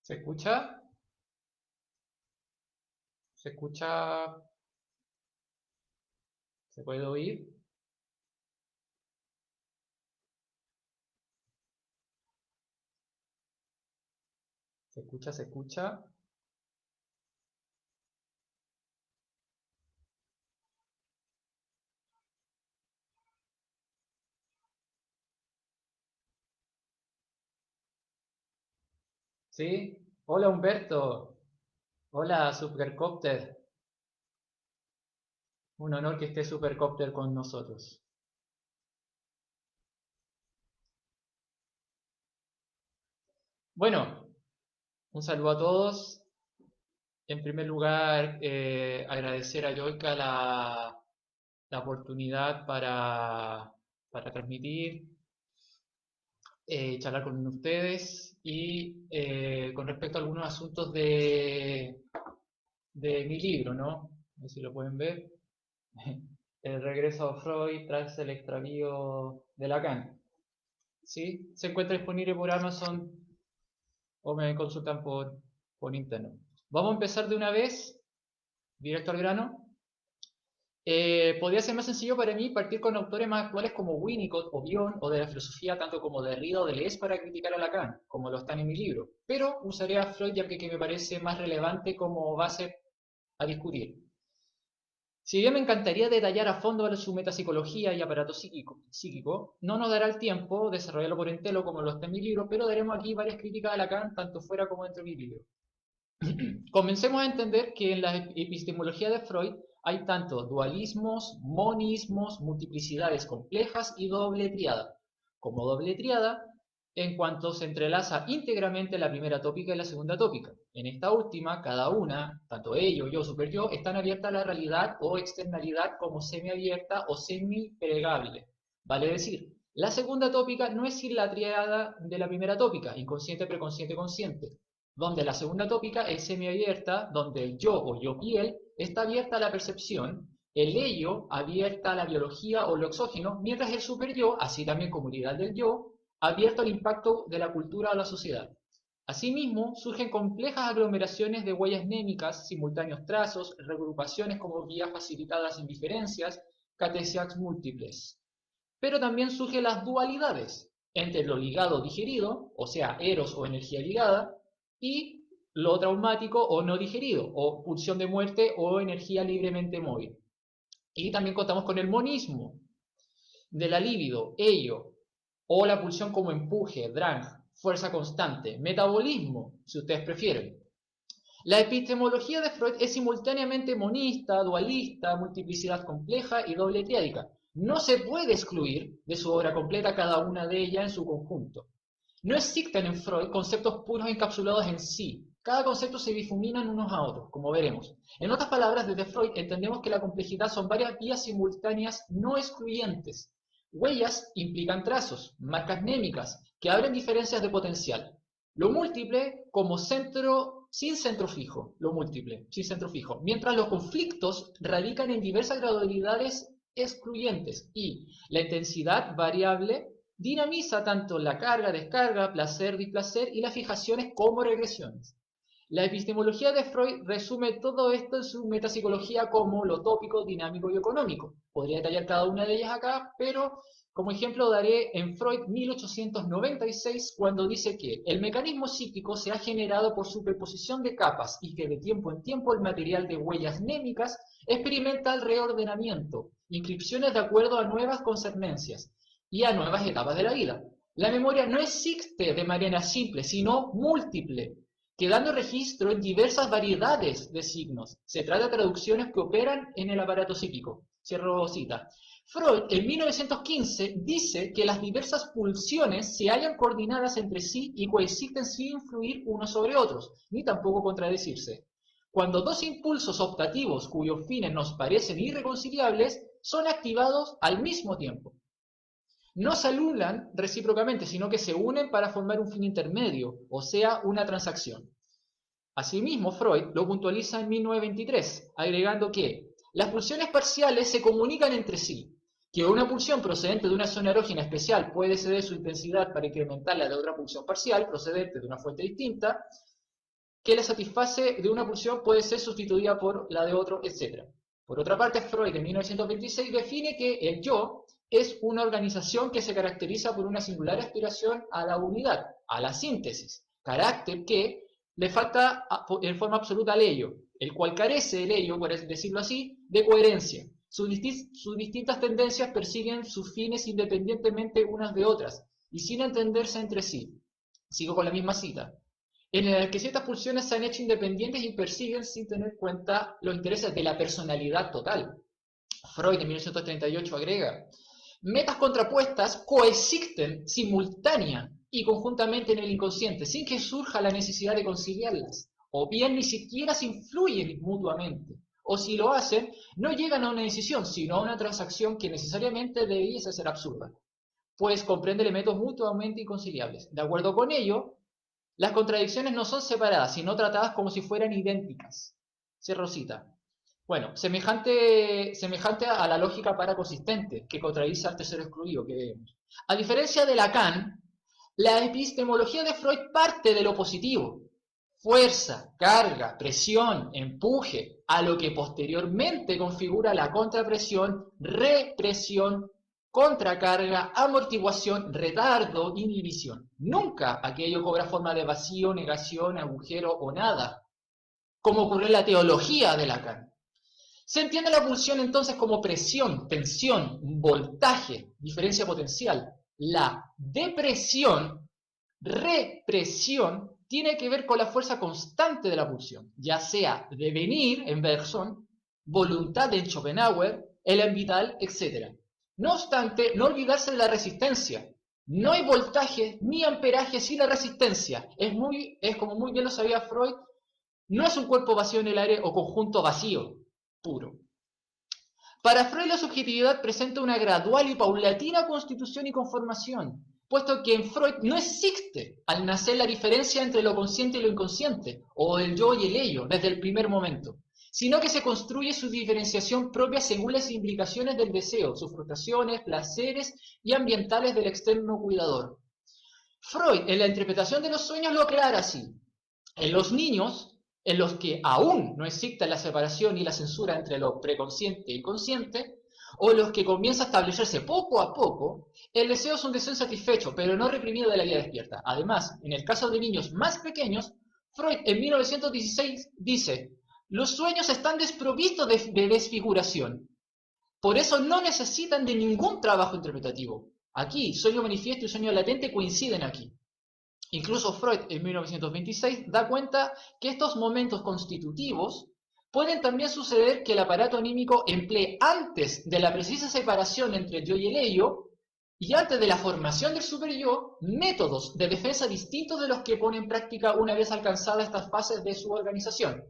¿Se escucha? ¿Se escucha? ¿Se puede oír? ¿Se escucha? ¿Se escucha? ¿Sí? Hola Humberto. Hola Supercopter. Un honor que esté Supercopter con nosotros. Bueno, un saludo a todos. En primer lugar, agradecer a Yoica la oportunidad para transmitir, charlar con ustedes y con respecto a algunos asuntos de mi libro, ¿no? A ver si lo pueden ver. El regreso a Freud tras el extravío de Lacan. ¿Sí? Se encuentra disponible por Amazon o me consultan por internet. Vamos a empezar de una vez, directo al grano. Podría ser más sencillo para mí partir con autores más actuales como Winnicott o Bion o de la filosofía tanto como Derrida o Deleuze para criticar a Lacan, como lo están en mi libro. Pero usaré a Freud ya que me parece más relevante como base a discutir. Si bien me encantaría detallar a fondo su metapsicología y aparato psíquico, no nos dará el tiempo desarrollarlo por entero como lo está en mi libro, pero daremos aquí varias críticas a Lacan, tanto fuera como dentro de mi libro. Comencemos a entender que en la epistemología de Freud hay tanto dualismos, monismos, multiplicidades complejas y doble triada. Como doble triada, en cuanto se entrelaza íntegramente la primera tópica y la segunda tópica. En esta última, cada una, tanto ello, yo, superyo, están abiertas a la realidad o externalidad como semiabierta o semi-pregable. Vale decir, la segunda tópica no es la triada de la primera tópica, inconsciente, preconsciente, consciente, donde la segunda tópica es semiabierta, donde el yo o yo piel está abierta a la percepción, el ello abierta a la biología o lo exógeno, mientras el superyo, así también como unidad del yo, abierto al impacto de la cultura o la sociedad. Asimismo, surgen complejas aglomeraciones de huellas némicas, simultáneos trazos, regrupaciones como guías facilitadas inferencias, catesiacs múltiples. Pero también surgen las dualidades entre lo ligado digerido, o sea, eros o energía ligada, y lo traumático o no digerido, o pulsión de muerte o energía libremente móvil. Y también contamos con el monismo de la libido, ello, o la pulsión como empuje, drang, fuerza constante, metabolismo, si ustedes prefieren. La epistemología de Freud es simultáneamente monista, dualista, multiplicidad compleja y doble triádica. No se puede excluir de su obra completa cada una de ellas en su conjunto. No existen en Freud conceptos puros encapsulados en sí. Cada concepto se difuminan unos a otros, como veremos. En otras palabras, desde Freud entendemos que la complejidad son varias vías simultáneas no excluyentes. Huellas implican trazos, marcas némicas, que abren diferencias de potencial. Lo múltiple como centro sin centro fijo, lo múltiple, sin centro fijo, mientras los conflictos radican en diversas gradualidades excluyentes y la intensidad variable dinamiza tanto la carga, descarga, placer, displacer y las fijaciones como regresiones. La epistemología de Freud resume todo esto en su metapsicología como lo tópico, dinámico y económico. Podría detallar cada una de ellas acá, pero como ejemplo daré en Freud 1896 cuando dice que el mecanismo psíquico se ha generado por superposición de capas y que de tiempo en tiempo el material de huellas némicas experimenta el reordenamiento, inscripciones de acuerdo a nuevas concernencias y a nuevas etapas de la vida. La memoria no existe de manera simple, sino múltiple, quedando registro en diversas variedades de signos. Se trata de traducciones que operan en el aparato psíquico. Cierro cita. Freud, en 1915, dice que las diversas pulsiones se hallan coordinadas entre sí y coexisten sin influir unos sobre otros, ni tampoco contradecirse. Cuando dos impulsos optativos cuyos fines nos parecen irreconciliables son activados al mismo tiempo. No se anulan recíprocamente, sino que se unen para formar un fin intermedio, o sea, una transacción. Asimismo, Freud lo puntualiza en 1923, agregando que las pulsiones parciales se comunican entre sí, que una pulsión procedente de una zona erógena especial puede ceder su intensidad para incrementar la de otra pulsión parcial procedente de una fuente distinta, que la satisface de una pulsión puede ser sustituida por la de otro, etc. Por otra parte, Freud en 1926 define que el yo es una organización que se caracteriza por una singular aspiración a la unidad, a la síntesis, carácter que le falta en forma absoluta al ello, el cual carece del ello, por decirlo así, de coherencia. Sus distintas tendencias persiguen sus fines independientemente unas de otras y sin entenderse entre sí. Sigo con la misma cita. En el que ciertas pulsiones se han hecho independientes y persiguen sin tener en cuenta los intereses de la personalidad total. Freud en 1938 agrega, metas contrapuestas coexisten simultánea y conjuntamente en el inconsciente sin que surja la necesidad de conciliarlas, o bien ni siquiera se influyen mutuamente, o si lo hacen, no llegan a una decisión, sino a una transacción que necesariamente debiese ser absurda, pues comprende elementos mutuamente inconciliables. De acuerdo con ello, las contradicciones no son separadas, sino tratadas como si fueran idénticas. Cierro cita. Bueno, semejante a la lógica paraconsistente que contradice al tercero excluido que vemos. A diferencia de Lacan, la epistemología de Freud parte de lo positivo, fuerza, carga, presión, empuje, a lo que posteriormente configura la contrapresión, represión, contracarga, amortiguación, retardo, inhibición. Nunca aquello cobra forma de vacío, negación, agujero o nada, como ocurrió en la teología de Lacan. Se entiende la pulsión entonces como presión, tensión, voltaje, diferencia potencial. La depresión, represión, tiene que ver con la fuerza constante de la pulsión, ya sea devenir en Bergson, voluntad en Schopenhauer, Elan Vital, etc. No obstante, no olvidarse de la resistencia. No hay voltaje ni amperaje sin la resistencia. Es como muy bien lo sabía Freud, no es un cuerpo vacío en el aire o conjunto vacío, puro. Para Freud la subjetividad presenta una gradual y paulatina constitución y conformación, puesto que en Freud no existe al nacer la diferencia entre lo consciente y lo inconsciente, o el yo y el ello, desde el primer momento, sino que se construye su diferenciación propia según las implicaciones del deseo, sus frustraciones, placeres y ambientales del externo cuidador. Freud, en la interpretación de los sueños, lo aclara así. En los niños, en los que aún no existe la separación y la censura entre lo preconsciente e inconsciente, o los que comienza a establecerse poco a poco, el deseo es un deseo insatisfecho, pero no reprimido de la vida despierta. Además, en el caso de niños más pequeños, Freud en 1916 dice, los sueños están desprovistos de desfiguración, por eso no necesitan de ningún trabajo interpretativo. Aquí, sueño manifiesto y sueño latente coinciden aquí. Incluso Freud en 1926 da cuenta que estos momentos constitutivos pueden también suceder que el aparato anímico emplee antes de la precisa separación entre el yo y el ello y antes de la formación del superyo métodos de defensa distintos de los que pone en práctica una vez alcanzadas estas fases de su organización.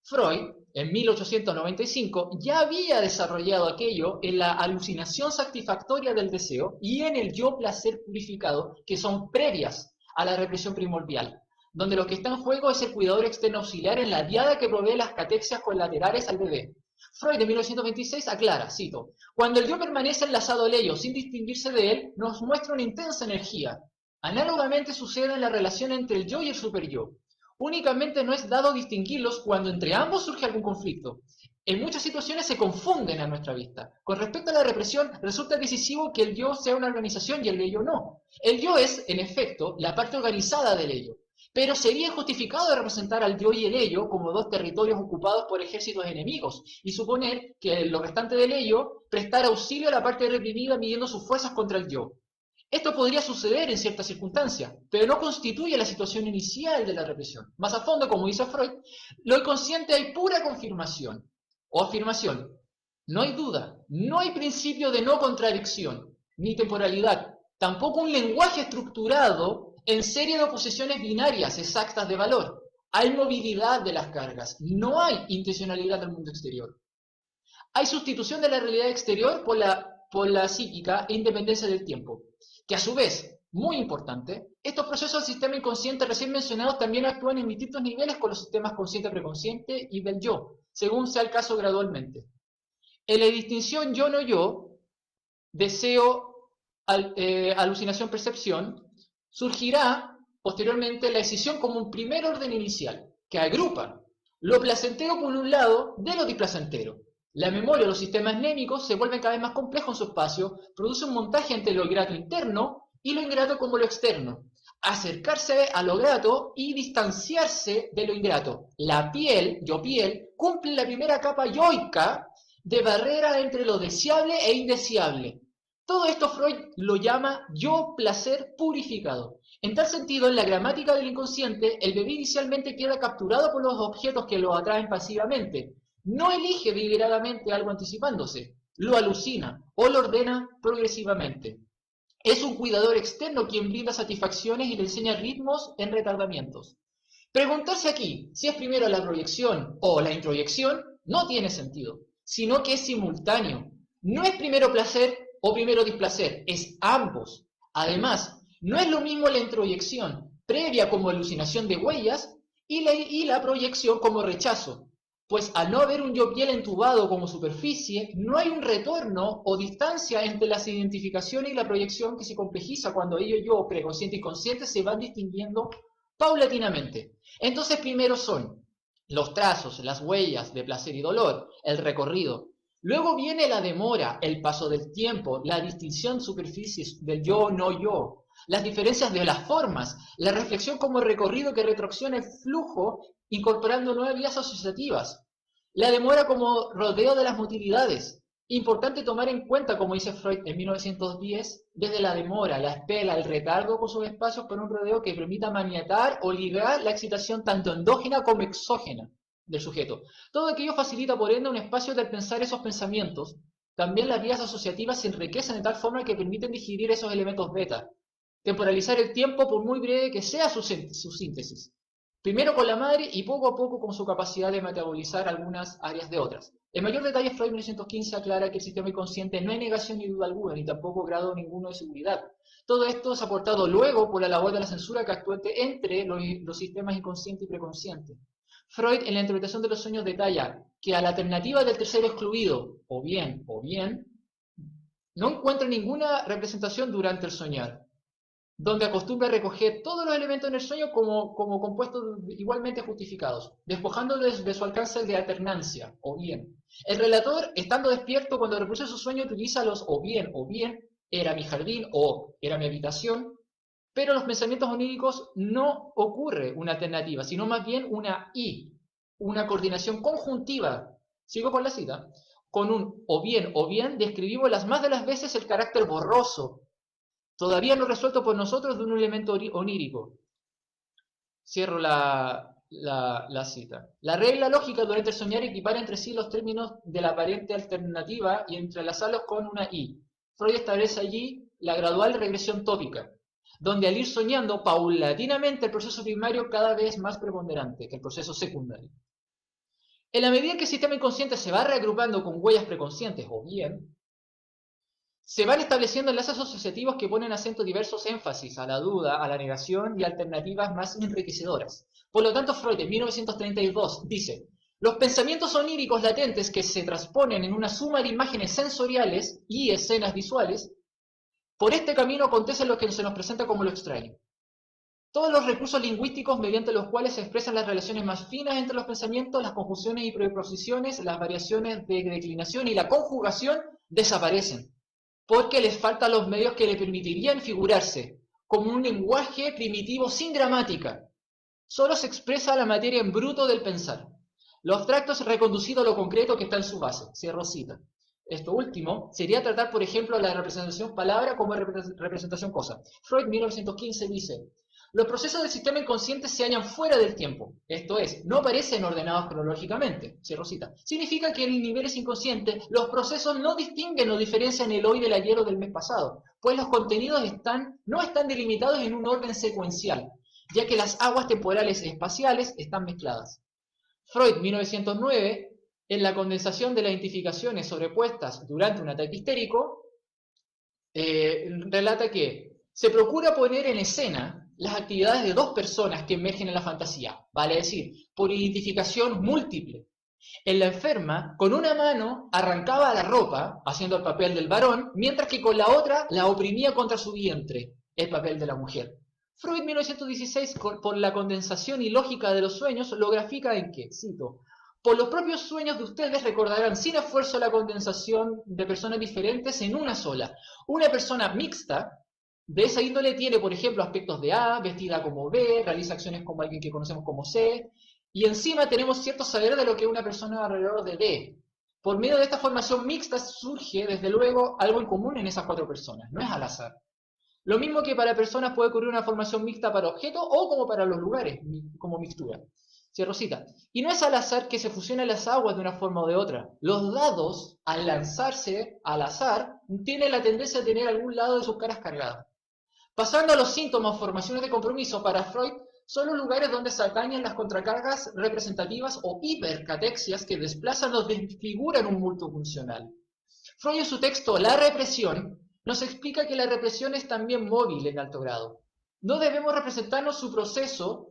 Freud, en 1895, ya había desarrollado aquello en la alucinación satisfactoria del deseo y en el yo placer purificado, que son previas a la represión primordial, donde lo que está en juego es el cuidador externo auxiliar en la diada que provee las catexias colaterales al bebé. Freud en 1926 aclara, cito, cuando el yo permanece enlazado al ello sin distinguirse de él, nos muestra una intensa energía. Análogamente sucede en la relación entre el yo y el superyo. Únicamente no es dado distinguirlos cuando entre ambos surge algún conflicto. En muchas situaciones se confunden a nuestra vista. Con respecto a la represión, resulta decisivo que el yo sea una organización y el ello no. El yo es, en efecto, la parte organizada del ello, pero sería injustificado de representar al yo y el ello como dos territorios ocupados por ejércitos enemigos y suponer que lo restante del ello prestar auxilio a la parte reprimida midiendo sus fuerzas contra el yo. Esto podría suceder en ciertas circunstancias, pero no constituye la situación inicial de la represión. Más a fondo, como dice Freud, lo inconsciente hay pura confirmación o afirmación. No hay duda, no hay principio de no contradicción, ni temporalidad, tampoco un lenguaje estructurado en serie de oposiciones binarias exactas de valor. Hay movilidad de las cargas, no hay intencionalidad del mundo exterior. Hay sustitución de la realidad exterior por la psíquica e independencia del tiempo. Que a su vez, muy importante, estos procesos del sistema inconsciente recién mencionados también actúan en distintos niveles con los sistemas consciente-preconsciente y del yo, según sea el caso gradualmente. En la distinción yo-no yo, deseo, alucinación-percepción, surgirá posteriormente la decisión como un primer orden inicial, que agrupan lo placentero por un lado de lo displacentero. La memoria o los sistemas némicos se vuelven cada vez más complejos en su espacio, produce un montaje entre lo grato interno y lo ingrato como lo externo. Acercarse a lo grato y distanciarse de lo ingrato. La piel, yo piel, cumple la primera capa yoica de barrera entre lo deseable e indeseable. Todo esto Freud lo llama yo placer purificado. En tal sentido, en la gramática del inconsciente, el bebé inicialmente queda capturado por los objetos que lo atraen pasivamente. No elige deliberadamente algo anticipándose, lo alucina o lo ordena progresivamente. Es un cuidador externo quien brinda satisfacciones y le enseña ritmos en retardamientos. Preguntarse aquí si es primero la proyección o la introyección no tiene sentido, sino que es simultáneo. No es primero placer o primero displacer, es ambos. Además, no es lo mismo la introyección previa como alucinación de huellas y la proyección como rechazo, pues al no haber un yo piel entubado como superficie, no hay un retorno o distancia entre las identificaciones y la proyección que se complejiza cuando yo, preconsciente y consciente, se van distinguiendo paulatinamente. Entonces primero son los trazos, las huellas de placer y dolor, el recorrido. Luego viene la demora, el paso del tiempo, la distinción superficies del yo, no yo, las diferencias de las formas, la reflexión como recorrido que retrocciona el flujo incorporando nuevas vías asociativas, la demora como rodeo de las motilidades. Importante tomar en cuenta, como dice Freud en 1910, desde la demora, la espera, el retardo con sus espacios para un rodeo que permita maniatar o ligar la excitación tanto endógena como exógena del sujeto. Todo aquello facilita por ende un espacio del pensar esos pensamientos. También las vías asociativas se enriquecen de tal forma que permiten digerir esos elementos beta. Temporalizar el tiempo por muy breve que sea su síntesis. Primero con la madre y poco a poco con su capacidad de metabolizar algunas áreas de otras. En mayor detalle, Freud en 1915 aclara que el sistema inconsciente no hay negación ni duda alguna, ni tampoco grado ninguno de seguridad. Todo esto es aportado luego por la labor de la censura que actúa entre los sistemas inconsciente y preconsciente. Freud en la interpretación de los sueños detalla que a la alternativa del tercero excluido, o bien, no encuentra ninguna representación durante el soñar, donde acostumbra a recoger todos los elementos en el sueño como compuestos igualmente justificados, despojando de su alcance el de alternancia, o bien. El relator, estando despierto cuando reproduce su sueño, utiliza los o bien, era mi jardín o era mi habitación, pero en los pensamientos oníricos no ocurre una alternativa, sino más bien una coordinación conjuntiva. Sigo con la cita. Con un o bien, describimos las más de las veces el carácter borroso, todavía no resuelto por nosotros, de un elemento onírico. Cierro la cita. La regla lógica durante el soñar equipara entre sí los términos de la aparente alternativa y entrelazarlos con una I. Freud establece allí la gradual regresión tópica, donde al ir soñando paulatinamente el proceso primario cada vez más preponderante que el proceso secundario. En la medida en que el sistema inconsciente se va reagrupando con huellas preconscientes o bien, se van estableciendo enlaces asociativos que ponen acento diversos énfasis a la duda, a la negación y alternativas más enriquecedoras. Por lo tanto, Freud en 1932 dice: los pensamientos oníricos latentes que se transponen en una suma de imágenes sensoriales y escenas visuales, por este camino acontece lo que se nos presenta como lo extraño. Todos los recursos lingüísticos mediante los cuales se expresan las relaciones más finas entre los pensamientos, las conjunciones y preposiciones, las variaciones de declinación y la conjugación desaparecen, porque les faltan los medios que le permitirían figurarse como un lenguaje primitivo sin gramática. Solo se expresa la materia en bruto del pensar. Lo abstracto es reconducido a lo concreto que está en su base. Cierro cita. Esto último sería tratar, por ejemplo, la representación palabra como representación cosa. Freud, 1915, dice: los procesos del sistema inconsciente se hallan fuera del tiempo, esto es, no parecen ordenados cronológicamente. Cierro cita. Significa que en niveles inconscientes los procesos no distinguen o diferencian el hoy del ayer o del mes pasado, pues los contenidos no están delimitados en un orden secuencial, ya que las aguas temporales y espaciales están mezcladas. Freud, 1909, en la condensación de las identificaciones sobrepuestas durante un ataque histérico, relata que se procura poner en escena las actividades de dos personas que emergen en la fantasía, vale decir, por identificación múltiple. En la enferma, con una mano arrancaba la ropa, haciendo el papel del varón, mientras que con la otra la oprimía contra su vientre, el papel de la mujer. Freud, 1916, por la condensación y lógica de los sueños, lo grafica en que, cito, por los propios sueños de ustedes recordarán sin esfuerzo la condensación de personas diferentes en una sola. Una persona mixta de esa índole tiene, por ejemplo, aspectos de A, vestida como B, realiza acciones como alguien que conocemos como C, y encima tenemos cierto saber de lo que es una persona alrededor de D. Por medio de esta formación mixta surge, desde luego, algo en común en esas cuatro personas, no es al azar. Lo mismo que para personas puede ocurrir una formación mixta para objetos o como para los lugares, como mixtura. Cierro cita. Y no es al azar que se fusionan las aguas de una forma o de otra. Los dados, al lanzarse al azar, tienen la tendencia a tener algún lado de sus caras cargadas. Pasando a los síntomas o formaciones de compromiso, para Freud son los lugares donde se atañen las contracargas representativas o hipercatexias que desplazan o desfiguran un multifuncional. Freud en su texto La represión nos explica que la represión es también móvil en alto grado. No debemos representarnos su proceso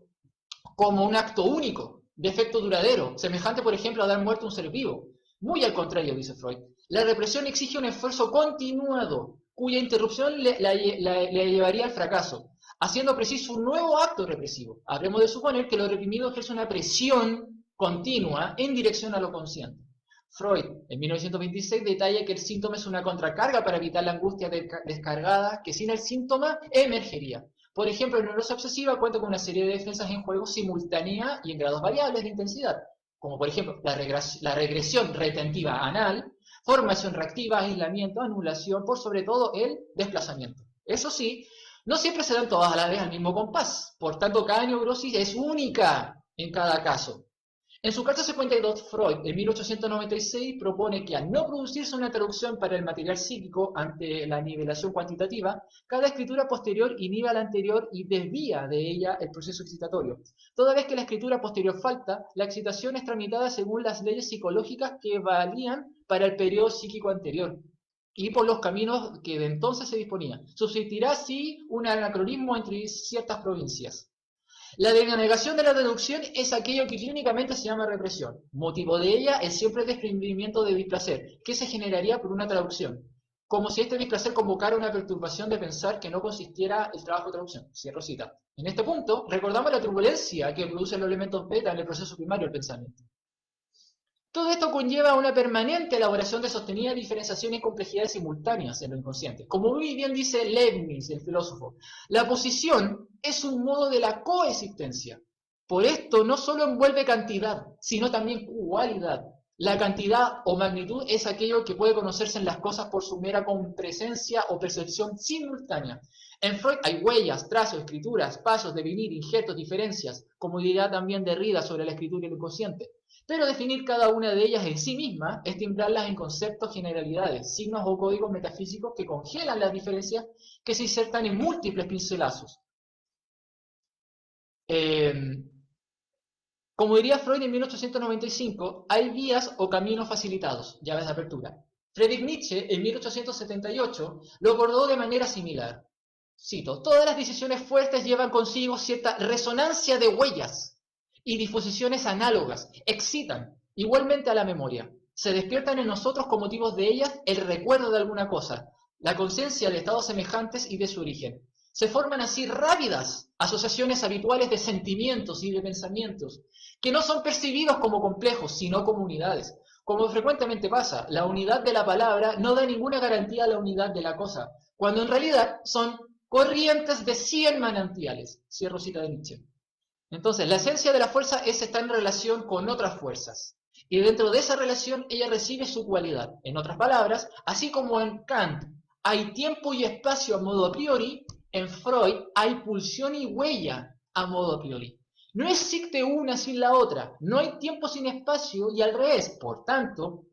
como un acto único, de efecto duradero, semejante por ejemplo a dar muerte a un ser vivo. Muy al contrario, dice Freud. La represión exige un esfuerzo continuado, cuya interrupción le llevaría al fracaso, haciendo preciso un nuevo acto represivo. Habremos de suponer que lo reprimido ejerce una presión continua en dirección a lo consciente. Freud, en 1926, detalla que el síntoma es una contracarga para evitar la angustia descargada que sin el síntoma emergería. Por ejemplo, la neurosis obsesiva cuenta con una serie de defensas en juego simultánea y en grados variables de intensidad, como por ejemplo la regresión retentiva anal, formación reactiva, aislamiento, anulación, por sobre todo el desplazamiento. Eso sí, no siempre se dan todas a la vez al mismo compás, por tanto cada neurosis es única en cada caso. En su carta 52, Freud, en 1896, propone que al no producirse una traducción para el material psíquico ante la nivelación cuantitativa, cada escritura posterior inhibe a la anterior y desvía de ella el proceso excitatorio. Toda vez que la escritura posterior falta, la excitación es tramitada según las leyes psicológicas que valían para el periodo psíquico anterior y por los caminos que de entonces se disponían. Subsistirá así un anacronismo entre ciertas provincias. La denegación de la deducción es aquello que clínicamente se llama represión. Motivo de ella es siempre el desprendimiento de displacer, que se generaría por una traducción, como si este displacer convocara una perturbación de pensar que no consistiera el trabajo de traducción. Cierro cita. En este punto, recordamos la turbulencia que producen los elementos beta en el proceso primario del pensamiento. Todo esto conlleva una permanente elaboración de sostenidas diferenciaciones y complejidades simultáneas en lo inconsciente. Como muy bien dice Leibniz, el filósofo, la posición es un modo de la coexistencia. Por esto no solo envuelve cantidad, sino también cualidad. La cantidad o magnitud es aquello que puede conocerse en las cosas por su mera compresencia o percepción simultánea. En Freud hay huellas, trazos, escrituras, pasos, devenir, injertos, diferencias, como dirá también Derrida sobre la escritura y el inconsciente. Pero definir cada una de ellas en sí misma es timbrarlas en conceptos, generalidades, signos o códigos metafísicos que congelan las diferencias que se insertan en múltiples pincelazos. Como diría Freud en 1895, hay vías o caminos facilitados, llaves de apertura. Friedrich Nietzsche en 1878 lo abordó de manera similar. Cito, todas las decisiones fuertes llevan consigo cierta resonancia de huellas y disposiciones análogas, excitan igualmente a la memoria. Se despiertan en nosotros con motivos de ellas el recuerdo de alguna cosa, la conciencia de estados semejantes y de su origen. Se forman así rápidas asociaciones habituales de sentimientos y de pensamientos, que no son percibidos como complejos, sino como unidades. Como frecuentemente pasa, la unidad de la palabra no da ninguna garantía a la unidad de la cosa, cuando en realidad son corrientes de 100 manantiales. Cierro cita de Nietzsche. Entonces, la esencia de la fuerza es estar en relación con otras fuerzas. Y dentro de esa relación, ella recibe su cualidad. En otras palabras, así como en Kant hay tiempo y espacio a modo a priori, en Freud hay pulsión y huella a modo a priori. No existe una sin la otra. No hay tiempo sin espacio y al revés. Por tanto,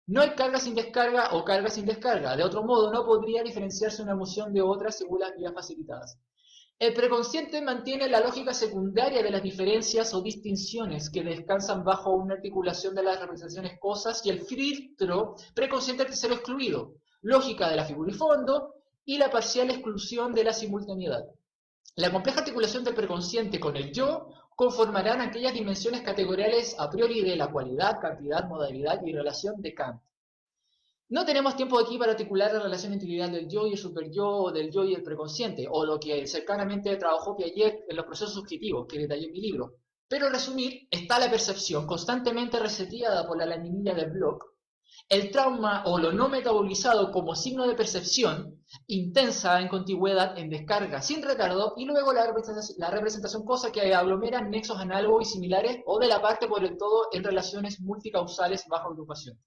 no hay carga sin descarga o carga sin descarga. De otro modo, no podría diferenciarse una emoción de otra según las vías facilitadas. El preconsciente mantiene la lógica secundaria de las diferencias o distinciones que descansan bajo una articulación de las representaciones cosas y el filtro preconsciente tercero excluido, lógica de la figura y fondo y la parcial exclusión de la simultaneidad. La compleja articulación del preconsciente con el yo conformarán aquellas dimensiones categoriales a priori de la cualidad, cantidad, modalidad y relación de Kant. No tenemos tiempo aquí para articular la relación individual del yo y el superyo, o del yo y el preconsciente, o lo que cercanamente trabajó Piaget en los procesos subjetivos, que detallé en mi libro. Pero en resumir, está la percepción constantemente reseteada por la laminilla del Bloch, el trauma o lo no metabolizado como signo de percepción intensa en contigüedad en descarga sin retardo, y luego la representación cosa que aglomera nexos análogos y similares o de la parte por el todo en relaciones multicausales bajo agrupación.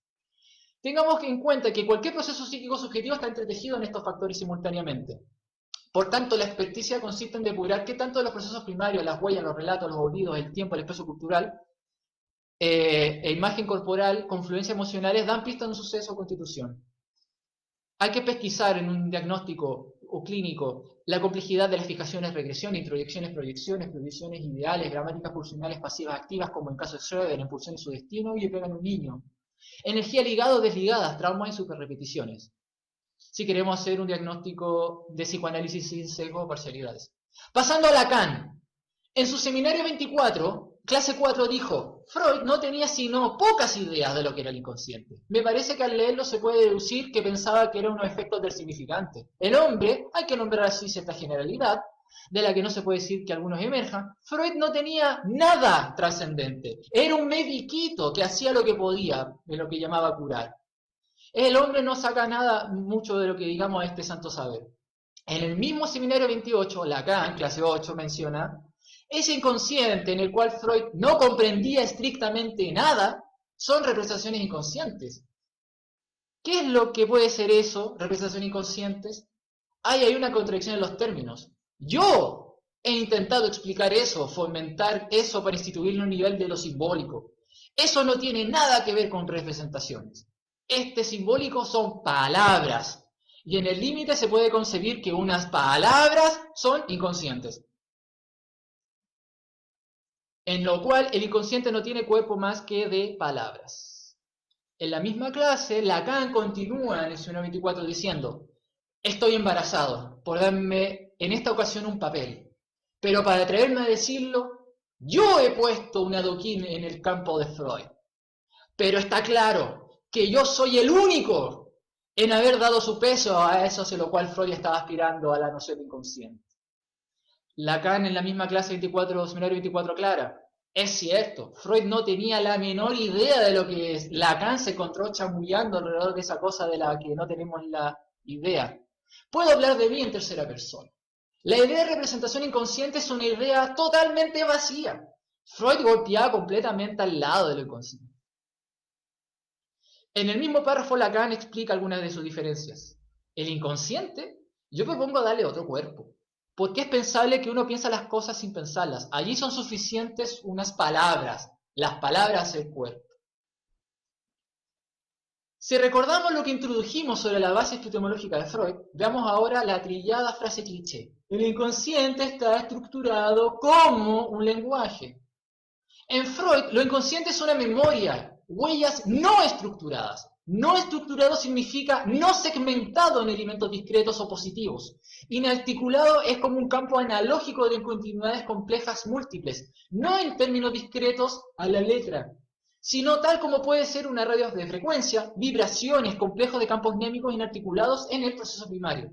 Tengamos en cuenta que cualquier proceso psíquico subjetivo está entretejido en estos factores simultáneamente. Por tanto, la experticia consiste en depurar qué tanto de los procesos primarios, las huellas, los relatos, los olvidos, el tiempo, el espacio cultural, imagen corporal, confluencia emocionales, dan pista de un suceso o constitución. Hay que pesquisar en un diagnóstico o clínico la complejidad de las fijaciones, regresiones, introyecciones, proyecciones, previsiones ideales, gramáticas pulsionales pasivas activas, como en caso de Schroeder, en Pulsión y su destino, y pega en un niño. Energía ligada o desligadas, traumas y superrepeticiones. Si queremos hacer un diagnóstico de psicoanálisis sin sesgo o parcialidades. Pasando a Lacan. En su seminario 24, clase 4 dijo, Freud no tenía sino pocas ideas de lo que era el inconsciente. Me parece que al leerlo se puede deducir que pensaba que era unos efectos del significante. El hombre, hay que nombrar así cierta generalidad, de la que no se puede decir que algunos emerjan. Freud no tenía nada trascendente. Era un mediquito que hacía lo que podía, de lo que llamaba curar. El hombre no saca nada mucho de lo que digamos a este santo saber. En el mismo seminario 28, Lacan, clase 8, menciona, ese inconsciente en el cual Freud no comprendía estrictamente nada, son representaciones inconscientes. ¿Qué es lo que puede ser eso, representaciones inconscientes? Hay una contradicción en los términos. Yo he intentado explicar eso, fomentar eso para instituirlo a un nivel de lo simbólico. Eso no tiene nada que ver con representaciones. Este simbólico son palabras. Y en el límite se puede concebir que unas palabras son inconscientes. En lo cual el inconsciente no tiene cuerpo más que de palabras. En la misma clase, Lacan continúa en el signo 24 diciendo, estoy embarazado por darme en esta ocasión un papel, pero para atreverme a decirlo, yo he puesto un adoquín en el campo de Freud. Pero está claro que yo soy el único en haber dado su peso a eso hacia lo cual Freud estaba aspirando a la noción de inconsciente. Lacan en la misma clase 24, seminario 24 clara, es cierto, Freud no tenía la menor idea de lo que es. Lacan se encontró chamullando alrededor de esa cosa de la que no tenemos la idea. Puedo hablar de mí en tercera persona. La idea de representación inconsciente es una idea totalmente vacía. Freud golpeaba completamente al lado de lo inconsciente. En el mismo párrafo Lacan explica algunas de sus diferencias. El inconsciente, yo propongo darle otro cuerpo. Porque es pensable que uno piensa las cosas sin pensarlas. Allí son suficientes unas palabras. Las palabras del cuerpo. Si recordamos lo que introdujimos sobre la base epistemológica de Freud, veamos ahora la trillada frase cliché. El inconsciente está estructurado como un lenguaje. En Freud, lo inconsciente es una memoria, huellas no estructuradas. No estructurado significa no segmentado en elementos discretos o positivos. Inarticulado es como un campo analógico de continuidades complejas múltiples, no en términos discretos a la letra, sino tal como puede ser una radio de frecuencia, vibraciones, complejos de campos némicos inarticulados en el proceso primario.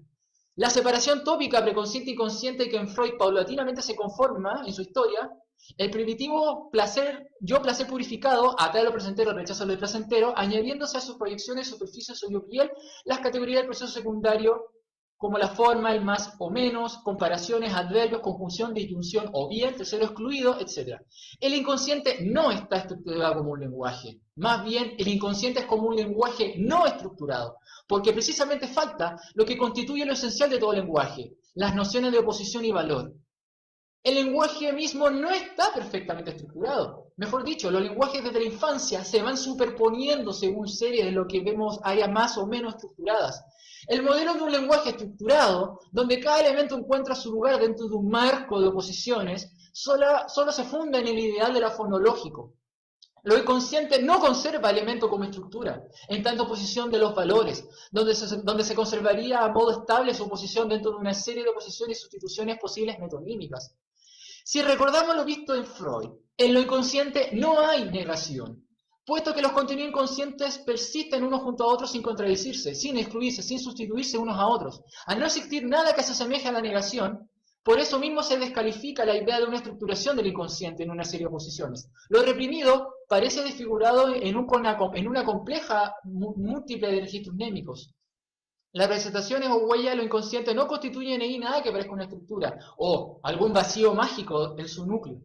La separación tópica preconsciente-inconsciente que en Freud paulatinamente se conforma en su historia, el primitivo placer, yo placer purificado, atrae lo placentero, rechaza lo placentero, añadiéndose a sus proyecciones, superficie, suyo piel, las categorías del proceso secundario, como la forma, el más o menos, comparaciones, adverbios, conjunción, disyunción o bien, tercero excluido, etc. El inconsciente no está estructurado como un lenguaje. Más bien, el inconsciente es como un lenguaje no estructurado, porque precisamente falta lo que constituye lo esencial de todo lenguaje, las nociones de oposición y valor. El lenguaje mismo no está perfectamente estructurado. Mejor dicho, los lenguajes desde la infancia se van superponiendo según series de lo que vemos áreas más o menos estructuradas. El modelo de un lenguaje estructurado, donde cada elemento encuentra su lugar dentro de un marco de oposiciones, solo se funda en el ideal de lo fonológico. Lo inconsciente no conserva elemento como estructura, en tanto oposición de los valores, donde se conservaría a modo estable su oposición dentro de una serie de oposiciones y sustituciones posibles metonímicas. Si recordamos lo visto en Freud, en lo inconsciente no hay negación. puesto que los contenidos inconscientes persisten unos junto a otros sin contradecirse, sin excluirse, sin sustituirse unos a otros. Al no existir nada que se asemeje a la negación, por eso mismo se descalifica la idea de una estructuración del inconsciente en una serie de posiciones. Lo reprimido parece desfigurado en una compleja múltiple de registros mnémicos. Las representaciones o huellas de lo inconsciente no constituyen ahí nada que parezca una estructura o algún vacío mágico en su núcleo.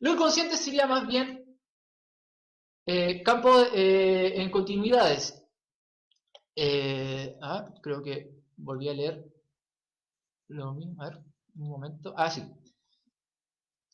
Lo inconsciente sería más bien campo en continuidades. Creo que volví a leer lo mismo. A ver, un momento. Sí.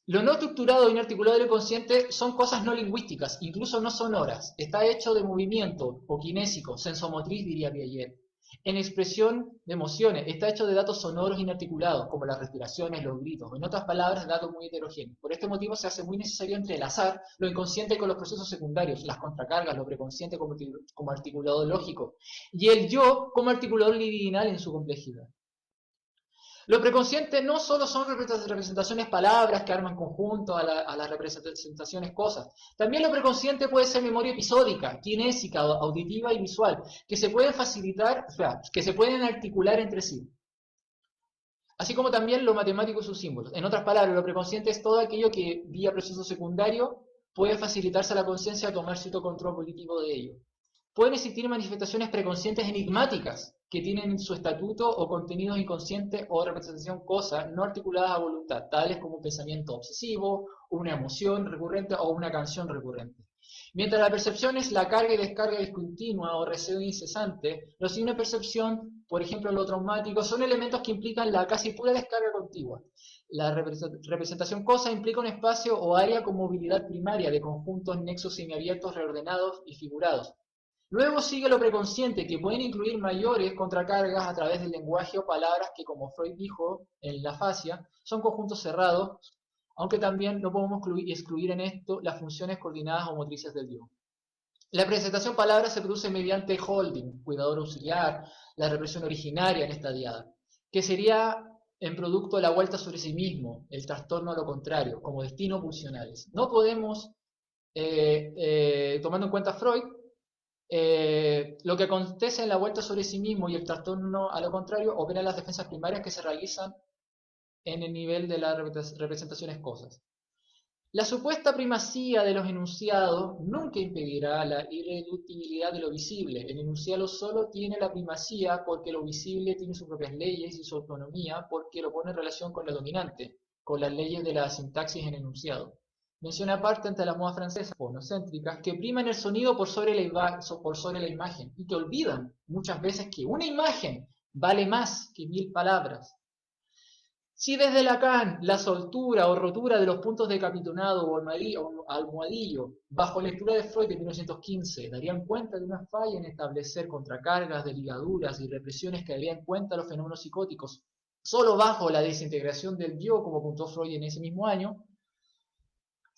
Lo no estructurado e inarticulado del inconsciente son cosas no lingüísticas, incluso no sonoras. Está hecho de movimiento o kinésico, sensomotriz, diría Piaget. En expresión de emociones, está hecho de datos sonoros inarticulados, como las respiraciones, los gritos, en otras palabras, datos muy heterogéneos. Por este motivo se hace muy necesario entrelazar lo inconsciente con los procesos secundarios, las contracargas, lo preconsciente como articulador lógico, y el yo como articulador libidinal en su complejidad. Lo preconsciente no solo son representaciones, palabras que arman conjunto a las representaciones cosas. También lo preconsciente puede ser memoria episódica, kinésica, auditiva y visual, que se pueden facilitar, que se pueden articular entre sí. Así como también lo matemático y sus símbolos. En otras palabras, lo preconsciente es todo aquello que, vía proceso secundario, puede facilitarse a la conciencia a tomar cierto control político de ello. Pueden existir manifestaciones preconscientes enigmáticas, que tienen su estatuto o contenidos inconscientes o representación cosas no articuladas a voluntad, tales como un pensamiento obsesivo, una emoción recurrente o una canción recurrente. Mientras la percepción es la carga y descarga discontinua o receo incesante, los signos de percepción, por ejemplo lo traumático, son elementos que implican la casi pura descarga continua. La representación cosa implica un espacio o área con movilidad primaria de conjuntos nexos semiabiertos reordenados y figurados. Luego sigue lo preconsciente, que pueden incluir mayores contracargas a través del lenguaje o palabras que, como Freud dijo en la fascia, son conjuntos cerrados, aunque también no podemos excluir en esto las funciones coordinadas o motrices del yo. La presentación palabra se produce mediante holding, cuidador auxiliar, la represión originaria en esta diada, que sería en producto de la vuelta sobre sí mismo, el trastorno a lo contrario, como destino pulsionales. No podemos, tomando en cuenta Freud, lo que acontece en la vuelta sobre sí mismo y el trastorno a lo contrario operan las defensas primarias que se realizan en el nivel de las representaciones cosas. La supuesta primacía de los enunciados nunca impedirá la irreductibilidad de lo visible. El enunciado solo tiene la primacía porque lo visible tiene sus propias leyes y su autonomía porque lo pone en relación con lo dominante, con las leyes de la sintaxis en enunciado. Menciona aparte entre las modas francesas fonocéntricas que priman el sonido por sobre la imagen y que olvidan muchas veces que una imagen vale más que 1000 palabras. Si desde Lacan la soltura o rotura de los puntos de capitonado o almohadillo bajo lectura de Freud de 1915 darían cuenta de una falla en establecer contracargas de ligaduras y represiones que darían cuenta de los fenómenos psicóticos solo bajo la desintegración del yo, como apuntó Freud en ese mismo año,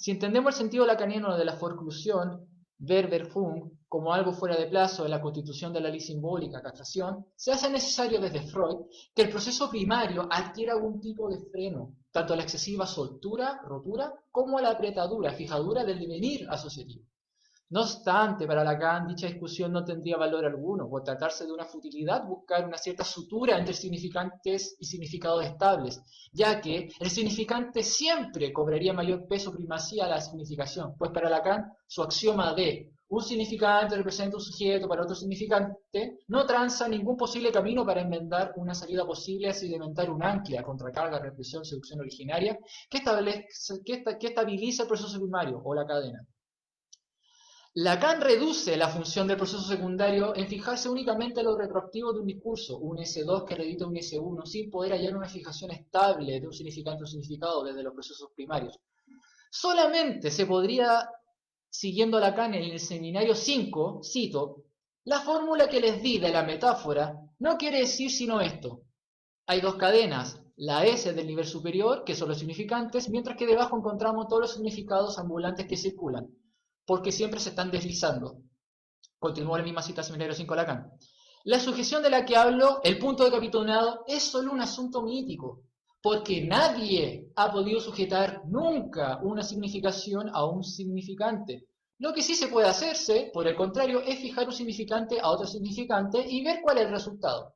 si entendemos el sentido lacaniano de la forclusión, Verwerfung, como algo fuera de plazo en la constitución de la ley simbólica, castración, se hace necesario desde Freud que el proceso primario adquiera algún tipo de freno, tanto a la excesiva soltura, rotura, como a la apretadura, fijadura del devenir asociativo. No obstante, para Lacan dicha discusión no tendría valor alguno, por tratarse de una futilidad buscar una cierta sutura entre significantes y significados estables, ya que el significante siempre cobraría mayor peso primacía a la significación, pues para Lacan su axioma de un significante representa un sujeto para otro significante no tranza ningún posible camino para enmendar una salida posible a sedimentar un ancla, contracarga, represión, seducción originaria que estabiliza el proceso primario o la cadena. Lacan reduce la función del proceso secundario en fijarse únicamente en lo retroactivo de un discurso, un S2 que reedita un S1, sin poder hallar una fijación estable de un significante o significado desde los procesos primarios. Solamente se podría, siguiendo a Lacan en el seminario 5, cito, la fórmula que les di de la metáfora no quiere decir sino esto. Hay dos cadenas, la S del nivel superior, que son los significantes, mientras que debajo encontramos todos los significados ambulantes que circulan, porque siempre se están deslizando. Continúa la misma cita seminario 5 Lacan. La sujeción de la que hablo, el punto de capitonado, es solo un asunto mítico, porque nadie ha podido sujetar nunca una significación a un significante. Lo que sí se puede hacerse, por el contrario, es fijar un significante a otro significante y ver cuál es el resultado.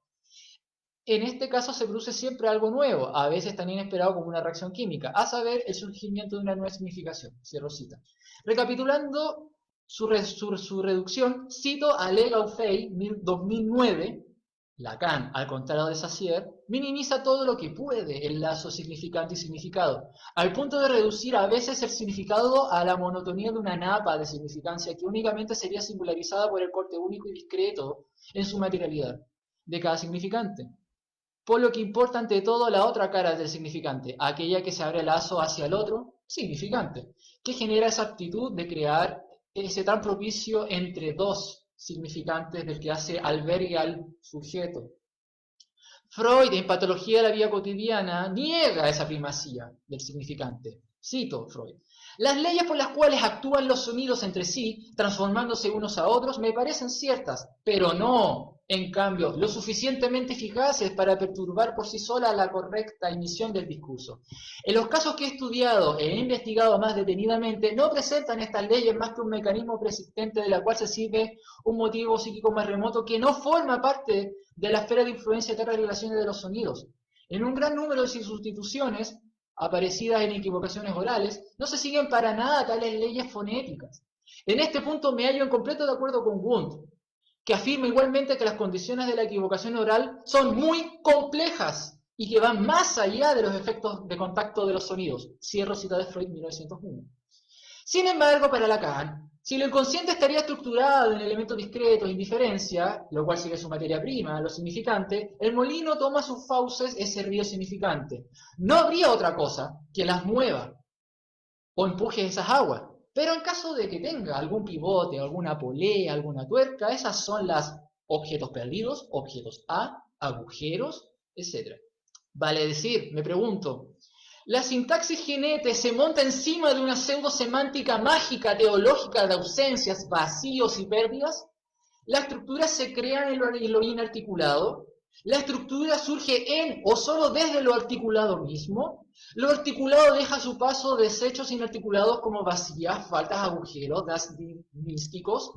En este caso se produce siempre algo nuevo, a veces tan inesperado como una reacción química, a saber, el surgimiento de una nueva significación. Cierro cita. Recapitulando su reducción, cito a Le Gaufey, 2009, Lacan, al contrario de Saussure, minimiza todo lo que puede el lazo significante y significado, al punto de reducir a veces el significado a la monotonía de una napa de significancia que únicamente sería singularizada por el corte único y discreto en su materialidad de cada significante. Por lo que importa ante todo la otra cara del significante, aquella que se abre el lazo hacia el otro significante, que genera esa aptitud de crear ese tan propicio entre dos significantes del que hace albergue al sujeto. Freud, en Patología de la Vida Cotidiana, niega esa primacía del significante. Cito Freud. Las leyes por las cuales actúan los sonidos entre sí, transformándose unos a otros, me parecen ciertas, pero no, en cambio, lo suficientemente eficaces para perturbar por sí sola la correcta emisión del discurso. En los casos que he estudiado e he investigado más detenidamente, no presentan estas leyes más que un mecanismo persistente de la cual se sirve un motivo psíquico más remoto que no forma parte de la esfera de influencia de las relaciones de los sonidos. En un gran número de sustituciones, aparecidas en equivocaciones orales, no se siguen para nada tales leyes fonéticas. En este punto me hallo en completo de acuerdo con Wundt, que afirma igualmente que las condiciones de la equivocación oral son muy complejas y que van más allá de los efectos de contacto de los sonidos. Cierro cita de Freud, 1901. Sin embargo, para Lacan, si lo inconsciente estaría estructurado en elementos discretos, indiferencia, lo cual sigue su materia prima, lo significante, el molino toma sus fauces ese río significante. No habría otra cosa que las mueva o empuje esas aguas. Pero en caso de que tenga algún pivote, alguna polea, alguna tuerca, esas son las objetos perdidos, objetos A, agujeros, etc. Vale decir, me pregunto, ¿la sintaxis genete se monta encima de una pseudosemántica mágica teológica de ausencias, vacíos y pérdidas? ¿La estructura se crea en lo inarticulado? ¿La estructura surge en o solo desde lo articulado mismo? Lo articulado deja a su paso desechos inarticulados como vacías, faltas, agujeros, místicos.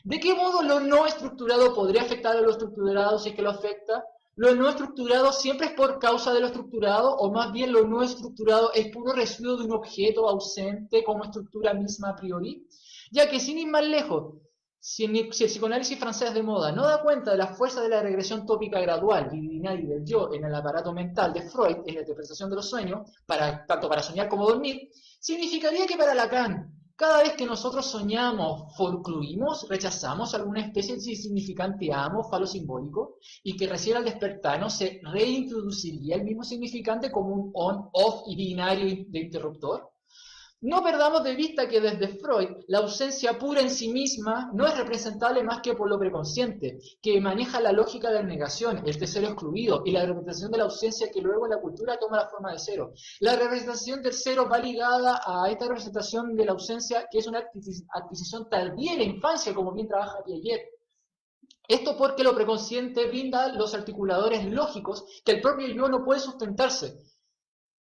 ¿De qué modo lo no estructurado podría afectar a lo estructurado si es que lo afecta? ¿Lo no estructurado siempre es por causa de lo estructurado o más bien lo no estructurado es puro residuo de un objeto ausente como estructura misma a priori? Ya que sin ir más lejos, si el psicoanálisis francés de moda no da cuenta de la fuerza de la regresión tópica gradual, libidinal y del yo en el aparato mental de Freud en la interpretación de los sueños, tanto para soñar como dormir, significaría que para Lacan, cada vez que nosotros soñamos, forcluimos, rechazamos alguna especie de significante amo, falo simbólico, y que recién al despertarnos se reintroduciría el mismo significante como un on-off y binario de interruptor. No perdamos de vista que desde Freud la ausencia pura en sí misma no es representable más que por lo preconsciente, que maneja la lógica de la negación, el tercero excluido, y la representación de la ausencia que luego en la cultura toma la forma de cero. La representación del cero va ligada a esta representación de la ausencia, que es una adquisición tardía en la infancia, como bien trabaja Piaget. Esto porque lo preconsciente brinda los articuladores lógicos que el propio yo no puede sustentarse,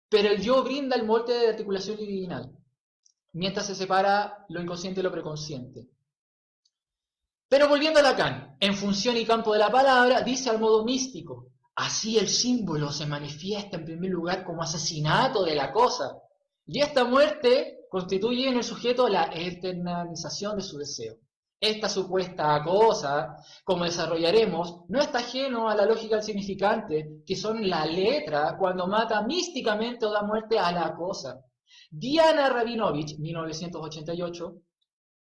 pero el yo brinda el molde de articulación libidinal, mientras se separa lo inconsciente y lo preconsciente. Pero volviendo a Lacan, en función y campo de la palabra, dice al modo místico, así el símbolo se manifiesta en primer lugar como asesinato de la cosa, y esta muerte constituye en el sujeto la eternalización de su deseo. Esta supuesta cosa, como desarrollaremos, no está ajeno a la lógica del significante, que son la letra cuando mata místicamente o da muerte a la cosa. Diana Rabinovich, 1988,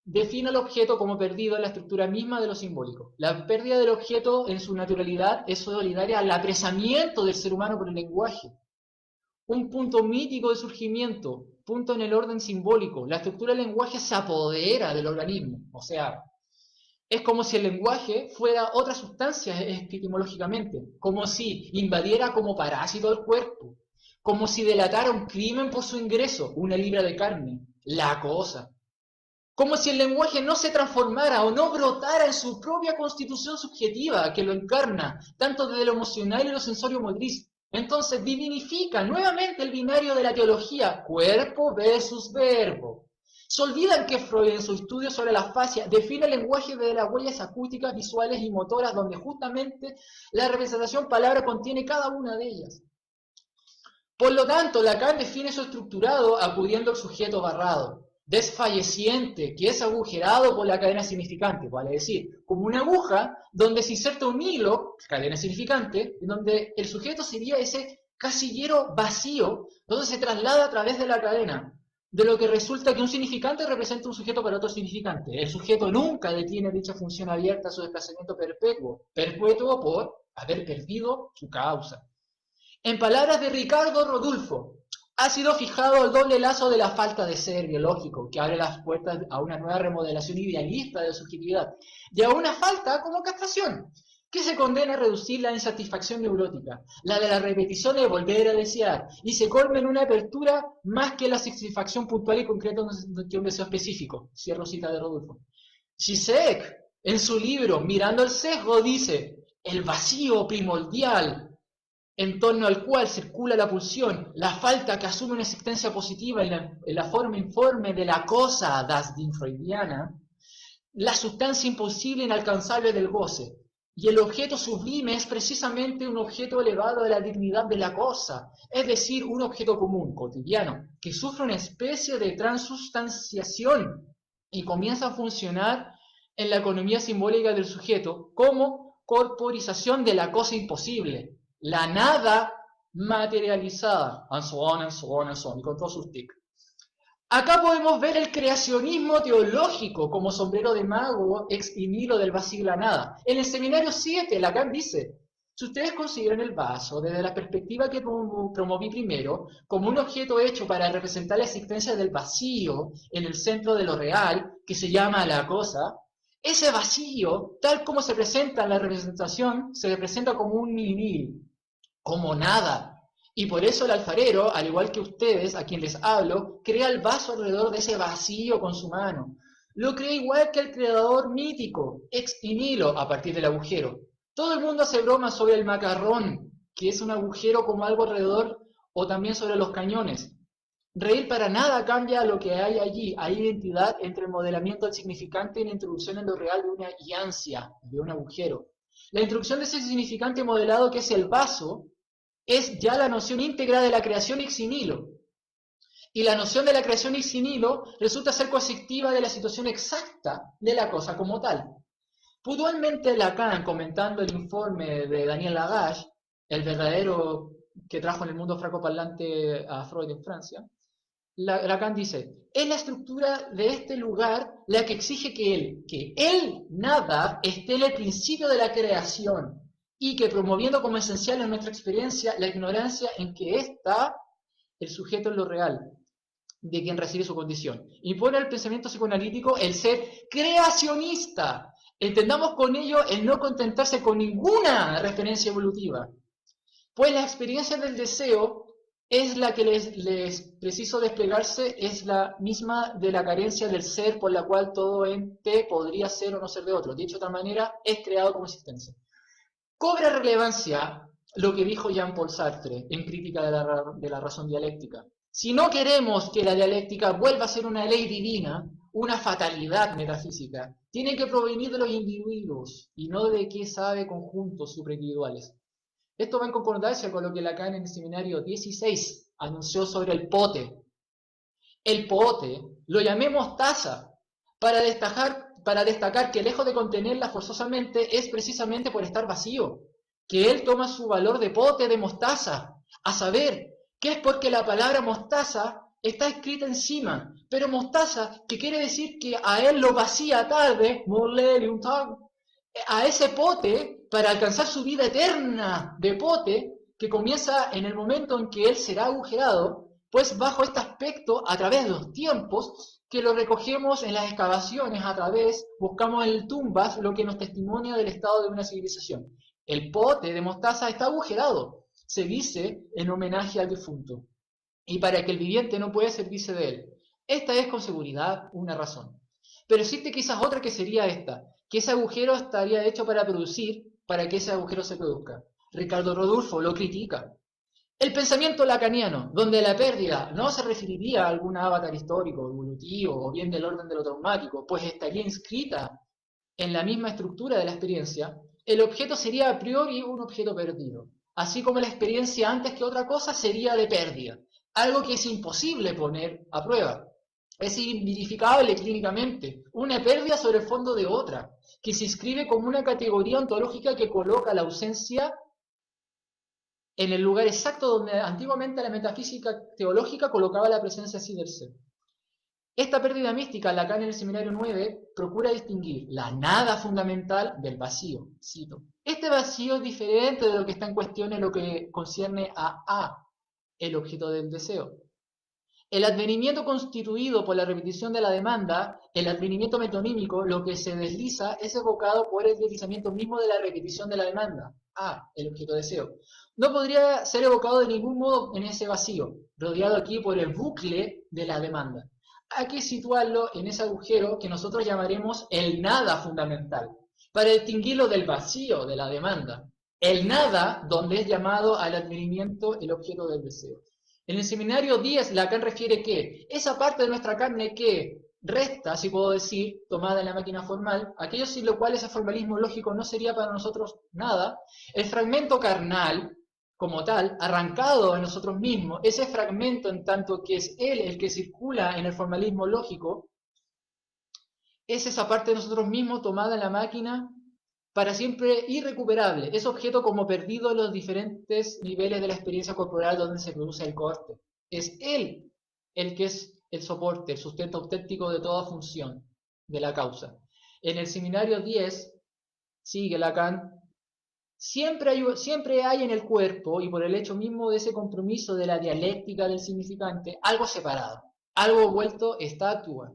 define al objeto como perdido en la estructura misma de lo simbólico. La pérdida del objeto en su naturalidad es solidaria al apresamiento del ser humano por el lenguaje. Un punto mítico de surgimiento, punto en el orden simbólico. La estructura del lenguaje se apodera del organismo. O sea, es como si el lenguaje fuera otra sustancia epistemológicamente, como si invadiera como parásito el cuerpo, como si delatara un crimen por su ingreso, una libra de carne, la cosa. Como si el lenguaje no se transformara o no brotara en su propia constitución subjetiva que lo encarna, tanto desde lo emocional y lo sensorio motriz. Entonces divinifica nuevamente el binario de la teología, cuerpo versus verbo. Se olvidan que Freud en su estudio sobre la fascia define el lenguaje de las huellas acústicas, visuales y motoras, donde justamente la representación palabra contiene cada una de ellas. Por lo tanto, Lacan define su estructurado acudiendo al sujeto barrado, desfalleciente, que es agujerado por la cadena significante, vale decir, como una aguja donde se inserta un hilo, cadena significante, en donde el sujeto sería ese casillero vacío, donde se traslada a través de la cadena, de lo que resulta que un significante representa un sujeto para otro significante. El sujeto nunca detiene dicha función abierta a su desplazamiento perpetuo por haber perdido su causa. En palabras de Ricardo Rodulfo, ha sido fijado el doble lazo de la falta de ser biológico, que abre las puertas a una nueva remodelación idealista de la subjetividad, y a una falta como castración, que se condena a reducir la insatisfacción neurótica, la de la repetición de volver a desear, y se colma en una apertura más que la satisfacción puntual y concreta que un deseo específico. Cierro cita de Rodulfo. Zizek, en su libro Mirando el sesgo, dice, el vacío primordial en torno al cual circula la pulsión, la falta que asume una existencia positiva en la forma informe de la cosa das Ding freudiana, la sustancia imposible e inalcanzable del goce. Y el objeto sublime es precisamente un objeto elevado de la dignidad de la cosa, es decir, un objeto común, cotidiano, que sufre una especie de transustanciación y comienza a funcionar en la economía simbólica del sujeto como corporización de la cosa imposible, la nada materializada, and so on, and so on, and so on, y con todos sus tics. Acá podemos ver el creacionismo teológico como sombrero de mago ex nihilo del vacío y la nada. En el seminario 7, Lacan dice, si ustedes consideran el vaso desde la perspectiva que promoví primero, como un objeto hecho para representar la existencia del vacío en el centro de lo real, que se llama la cosa, ese vacío, tal como se presenta en la representación, se representa como un nihil, como nada. Y por eso el alfarero, al igual que ustedes, a quien les hablo, crea el vaso alrededor de ese vacío con su mano. Lo crea igual que el creador mítico, ex nihilo, a partir del agujero. Todo el mundo hace bromas sobre el macarrón, que es un agujero como algo alrededor, o también sobre los cañones. Reír para nada cambia lo que hay allí. Hay identidad entre el modelamiento del significante y la introducción en lo real de una guiancia, de un agujero. La introducción de ese significante modelado, que es el vaso, es ya la noción íntegra de la creación ex nihilo. Y la noción de la creación ex nihilo resulta ser coercitiva de la situación exacta de la cosa como tal. Puntualmente Lacan, comentando el informe de Daniel Lagache, el verdadero que trajo en el mundo francoparlante a Freud en Francia, Lacan dice, es la estructura de este lugar la que exige que él, nada, esté en el principio de la creación, y que promoviendo como esencial en nuestra experiencia la ignorancia en que está el sujeto en lo real, de quien recibe su condición. Impone al pensamiento psicoanalítico el ser creacionista. Entendamos con ello el no contentarse con ninguna referencia evolutiva, pues la experiencia del deseo es la que les preciso desplegarse, es la misma de la carencia del ser por la cual todo ente podría ser o no ser de otro. Dicho de otra manera, es creado como existencia. Cobra relevancia lo que dijo Jean-Paul Sartre en Crítica de la razón dialéctica. Si no queremos que la dialéctica vuelva a ser una ley divina, una fatalidad metafísica, tiene que provenir de los individuos y no de qué sabe conjuntos superindividuales. Esto va en concordancia con lo que Lacan en el seminario 16 anunció sobre el pote. El pote lo llamé mostaza para destacar que lejos de contenerla forzosamente es precisamente por estar vacío, que él toma su valor de pote de mostaza, a saber, que es porque la palabra mostaza está escrita encima, pero mostaza, que quiere decir que a él lo vacía tarde, a ese pote, para alcanzar su vida eterna de pote, que comienza en el momento en que él será agujerado, pues bajo este aspecto, a través de los tiempos, que lo recogemos en las excavaciones, buscamos en tumbas lo que nos testimonia del estado de una civilización. El pote de mostaza está agujerado, se dice en homenaje al difunto, y para que el viviente no pueda servirse de él. Esta es con seguridad una razón. Pero existe quizás otra, que sería esta, que ese agujero estaría hecho para que ese agujero se produzca. Ricardo Rodulfo lo critica. El pensamiento lacaniano, donde la pérdida no se referiría a algún avatar histórico, evolutivo o bien del orden de lo traumático, pues estaría inscrita en la misma estructura de la experiencia, el objeto sería a priori un objeto perdido, así como la experiencia antes que otra cosa sería de pérdida, algo que es imposible poner a prueba. Es inverificable clínicamente, una pérdida sobre el fondo de otra, que se inscribe como una categoría ontológica que coloca la ausencia en el lugar exacto donde antiguamente la metafísica teológica colocaba la presencia así del ser. Esta pérdida mística, Lacan en el Seminario 9, procura distinguir la nada fundamental del vacío. Cito. Este vacío es diferente de lo que está en cuestión en lo que concierne a, el objeto del deseo. El advenimiento constituido por la repetición de la demanda, el advenimiento metonímico, lo que se desliza es evocado por el deslizamiento mismo de la repetición de la demanda, el objeto de deseo. No podría ser evocado de ningún modo en ese vacío, rodeado aquí por el bucle de la demanda. Hay que situarlo en ese agujero que nosotros llamaremos el nada fundamental, para distinguirlo del vacío de la demanda. El nada, donde es llamado al advenimiento el objeto del deseo. En el seminario 10, Lacan refiere que esa parte de nuestra carne que resta, si puedo decir, tomada en la máquina formal, aquello sin lo cual ese formalismo lógico no sería para nosotros nada, el fragmento carnal, como tal, arrancado de nosotros mismos, ese fragmento en tanto que es él el que circula en el formalismo lógico, es esa parte de nosotros mismos tomada en la máquina para siempre irrecuperable, es objeto como perdido en los diferentes niveles de la experiencia corporal donde se produce el corte. Es él el que es el soporte, el sustento auténtico de toda función de la causa. En el seminario 10, sigue Lacan, siempre hay en el cuerpo, y por el hecho mismo de ese compromiso de la dialéctica del significante, algo separado, algo vuelto estatua,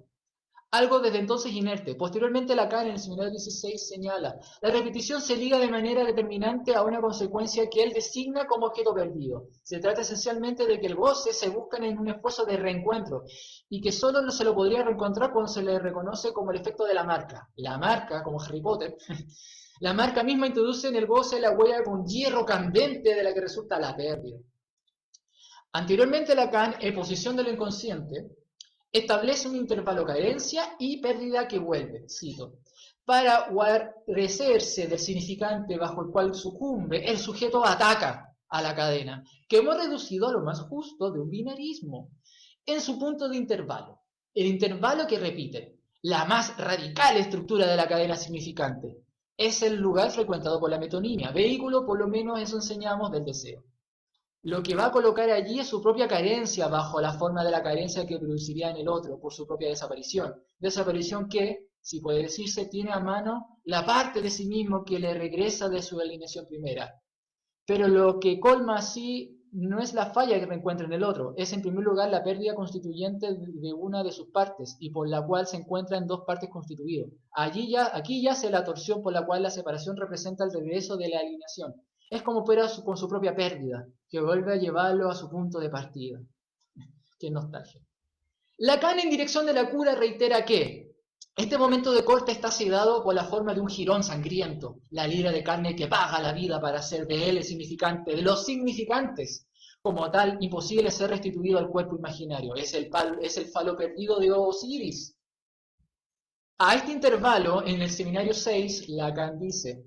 algo desde entonces inerte. Posteriormente Lacan en el seminario 16 señala, la repetición se liga de manera determinante a una consecuencia que él designa como objeto perdido. Se trata esencialmente de que el goce se busca en un esfuerzo de reencuentro y que solo se lo podría reencontrar cuando se le reconoce como el efecto de la marca. La marca, como Harry Potter, la marca misma introduce en el goce la huella con hierro candente de la que resulta la pérdida. Anteriormente Lacan, en posición de lo inconsciente, establece un intervalo carencia y pérdida que vuelve, cito, para guarecerse del significante bajo el cual sucumbe, el sujeto ataca a la cadena, que hemos reducido a lo más justo de un binarismo, en su punto de intervalo, el intervalo que repite, la más radical estructura de la cadena significante, es el lugar frecuentado por la metonimia, vehículo, por lo menos eso enseñamos, del deseo. Lo que va a colocar allí es su propia carencia bajo la forma de la carencia que produciría en el otro por su propia desaparición. Desaparición que, si puede decirse, tiene a mano la parte de sí mismo que le regresa de su alineación primera. Pero lo que colma así no es la falla que reencuentra en el otro, es en primer lugar la pérdida constituyente de una de sus partes y por la cual se encuentra en dos partes constituido. Aquí yace la torsión por la cual la separación representa el regreso de la alineación. Es como opera con su propia pérdida, que vuelve a llevarlo a su punto de partida. Qué nostalgia. Lacan en dirección de la cura reitera que este momento de corte está sedado por la forma de un jirón sangriento, la libra de carne que paga la vida para hacer de él el significante, de los significantes. Como tal, imposible ser restituido al cuerpo imaginario. Es el falo perdido de Osiris. A este intervalo, en el seminario 6, Lacan dice,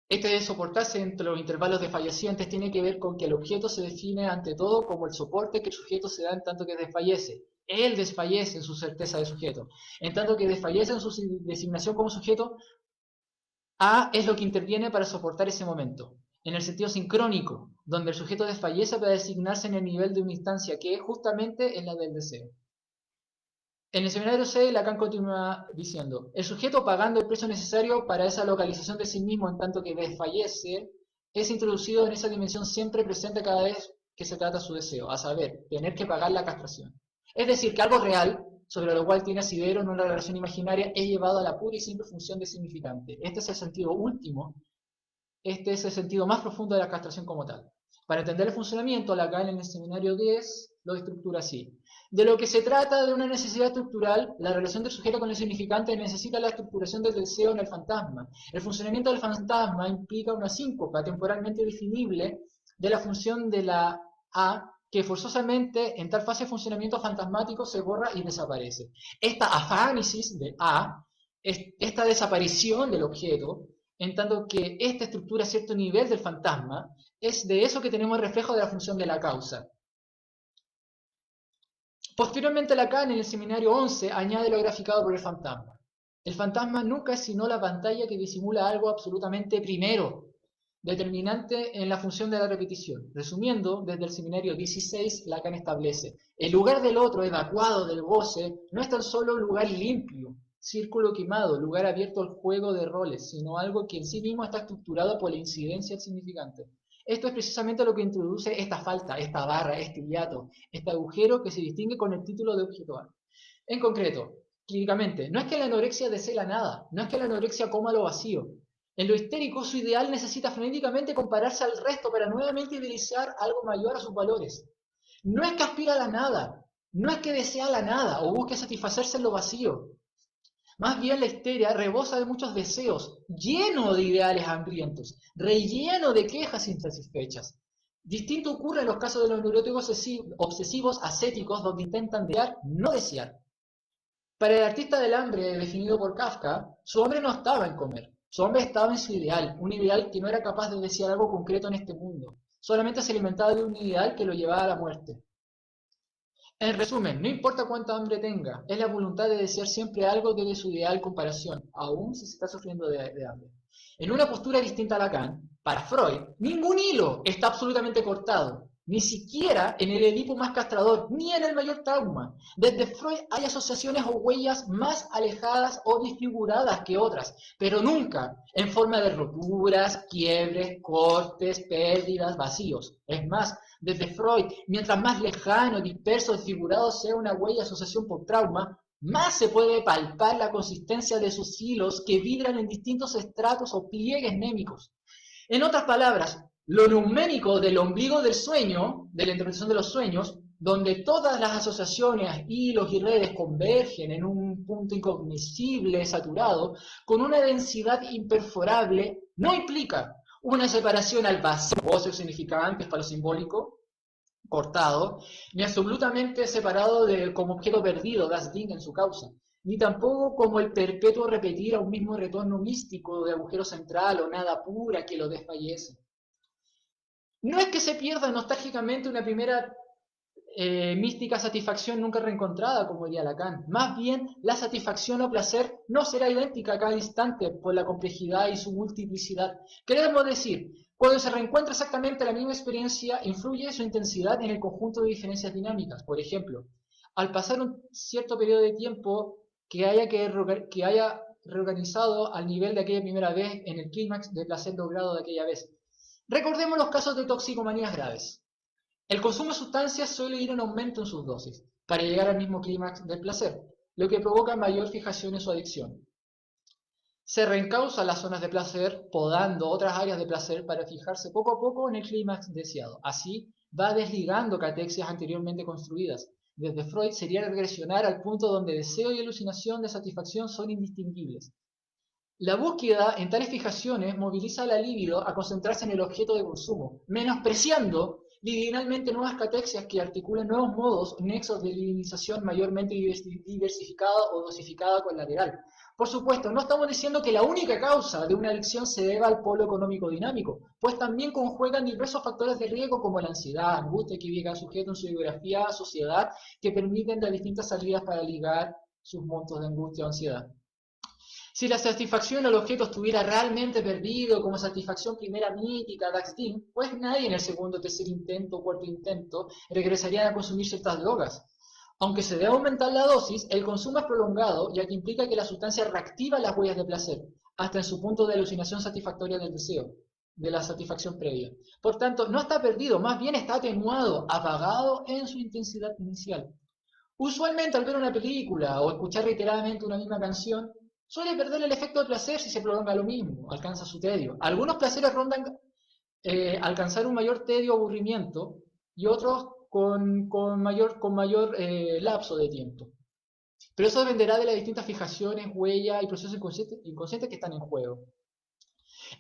este de soportarse entre los intervalos desfallecientes tiene que ver con que el objeto se define ante todo como el soporte que el sujeto se da en tanto que desfallece. Él desfallece en su certeza de sujeto. En tanto que desfallece en su designación como sujeto, A es lo que interviene para soportar ese momento. En el sentido sincrónico, donde el sujeto desfallece para designarse en el nivel de una instancia que justamente es la del deseo. En el seminario 6, Lacan continúa diciendo, el sujeto pagando el precio necesario para esa localización de sí mismo en tanto que desfallece, es introducido en esa dimensión siempre presente cada vez que se trata su deseo, a saber, tener que pagar la castración. Es decir, que algo real, sobre lo cual tiene asidero en una relación imaginaria, es llevado a la pura y simple función de significante. Este es el sentido último, este es el sentido más profundo de la castración como tal. Para entender el funcionamiento, Lacan en el seminario 10 lo estructura así. De lo que se trata de una necesidad estructural, la relación del sujeto con el significante necesita la estructuración del deseo en el fantasma. El funcionamiento del fantasma implica una síncopa temporalmente definible de la función de la A que forzosamente en tal fase de funcionamiento fantasmático se borra y desaparece. Esta afánesis de A, esta desaparición del objeto, en tanto que esta estructura a cierto nivel del fantasma, es de eso que tenemos el reflejo de la función de la causa. Posteriormente Lacan en el seminario 11 añade lo graficado por el fantasma. El fantasma nunca es sino la pantalla que disimula algo absolutamente primero, determinante en la función de la repetición. Resumiendo, desde el seminario 16, Lacan establece: el lugar del otro, evacuado del goce, no es tan solo un lugar limpio, círculo quemado, lugar abierto al juego de roles, sino algo que en sí mismo está estructurado por la incidencia del significante. Esto es precisamente lo que introduce esta falta, esta barra, este hiato, este agujero que se distingue con el título de objeto A. En concreto, clínicamente, no es que la anorexia desee la nada, no es que la anorexia coma lo vacío. En lo histérico, su ideal necesita frenéticamente compararse al resto para nuevamente idealizar algo mayor a sus valores. No es que aspira a la nada, no es que desea la nada o busque satisfacerse en lo vacío. Más bien la histeria rebosa de muchos deseos, lleno de ideales hambrientos, relleno de quejas insatisfechas. Distinto ocurre en los casos de los neuróticos obsesivos ascéticos, donde intentan desear, no desear. Para el artista del hambre, definido por Kafka, su hambre no estaba en comer, su hambre estaba en su ideal, un ideal que no era capaz de desear algo concreto en este mundo, solamente se alimentaba de un ideal que lo llevaba a la muerte. En resumen, no importa cuánta hambre tenga, es la voluntad de desear siempre algo desde su ideal comparación, aun si se está sufriendo de hambre. En una postura distinta a Lacan, para Freud, ningún hilo está absolutamente cortado, ni siquiera en el Edipo más castrador, ni en el mayor trauma. Desde Freud hay asociaciones o huellas más alejadas o disfiguradas que otras, pero nunca en forma de roturas, quiebres, cortes, pérdidas, vacíos. Es más, desde Freud, mientras más lejano, disperso, desfigurado sea una huella de asociación por trauma, más se puede palpar la consistencia de sus hilos que vibran en distintos estratos o pliegues némicos. En otras palabras, lo neuménico del ombligo del sueño, de la interpretación de los sueños, donde todas las asociaciones, hilos y redes convergen en un punto incognoscible, saturado, con una densidad imperforable, no implica una separación al vacío, voces significantes para lo simbólico, cortado, ni absolutamente separado como objeto perdido, das Ding en su causa, ni tampoco como el perpetuo repetir a un mismo retorno místico de agujero central o nada pura que lo desfallece. No es que se pierda nostálgicamente una primera mística satisfacción nunca reencontrada, como diría Lacan. Más bien, la satisfacción o placer no será idéntica a cada instante por la complejidad y su multiplicidad. Queremos decir, cuando se reencuentra exactamente la misma experiencia, influye su intensidad en el conjunto de diferencias dinámicas. Por ejemplo, al pasar un cierto periodo de tiempo que haya reorganizado al nivel de aquella primera vez en el clímax de placer logrado de aquella vez. Recordemos los casos de toxicomanías graves. El consumo de sustancias suele ir en aumento en sus dosis, para llegar al mismo clímax del placer, lo que provoca mayor fijación en su adicción. Se reencausan las zonas de placer, podando otras áreas de placer para fijarse poco a poco en el clímax deseado. Así, va desligando catexias anteriormente construidas. Desde Freud sería regresionar al punto donde deseo y alucinación de satisfacción son indistinguibles. La búsqueda en tales fijaciones moviliza la libido a concentrarse en el objeto de consumo, menospreciando libidinalmente nuevas catexias que articulan nuevos modos, nexos de libidinización mayormente diversificada o dosificada con la legal. Por supuesto, no estamos diciendo que la única causa de una adicción se deba al polo económico dinámico, pues también conjuegan diversos factores de riesgo como la ansiedad, angustia que vive cada sujeto en su biografía, sociedad, que permiten las distintas salidas para ligar sus montos de angustia o ansiedad. Si la satisfacción al objeto estuviera realmente perdido como satisfacción primera mítica, Daxtin, pues nadie en el segundo, tercer intento o cuarto intento regresaría a consumir ciertas drogas. Aunque se debe aumentar la dosis, el consumo es prolongado, ya que implica que la sustancia reactiva las huellas de placer, hasta en su punto de alucinación satisfactoria del deseo, de la satisfacción previa. Por tanto, no está perdido, más bien está atenuado, apagado en su intensidad inicial. Usualmente al ver una película o escuchar reiteradamente una misma canción, suele perder el efecto de placer si se prolonga lo mismo, alcanza su tedio. Algunos placeres rondan alcanzar un mayor tedio o aburrimiento y otros con mayor lapso de tiempo. Pero eso dependerá de las distintas fijaciones, huellas y procesos inconscientes que están en juego.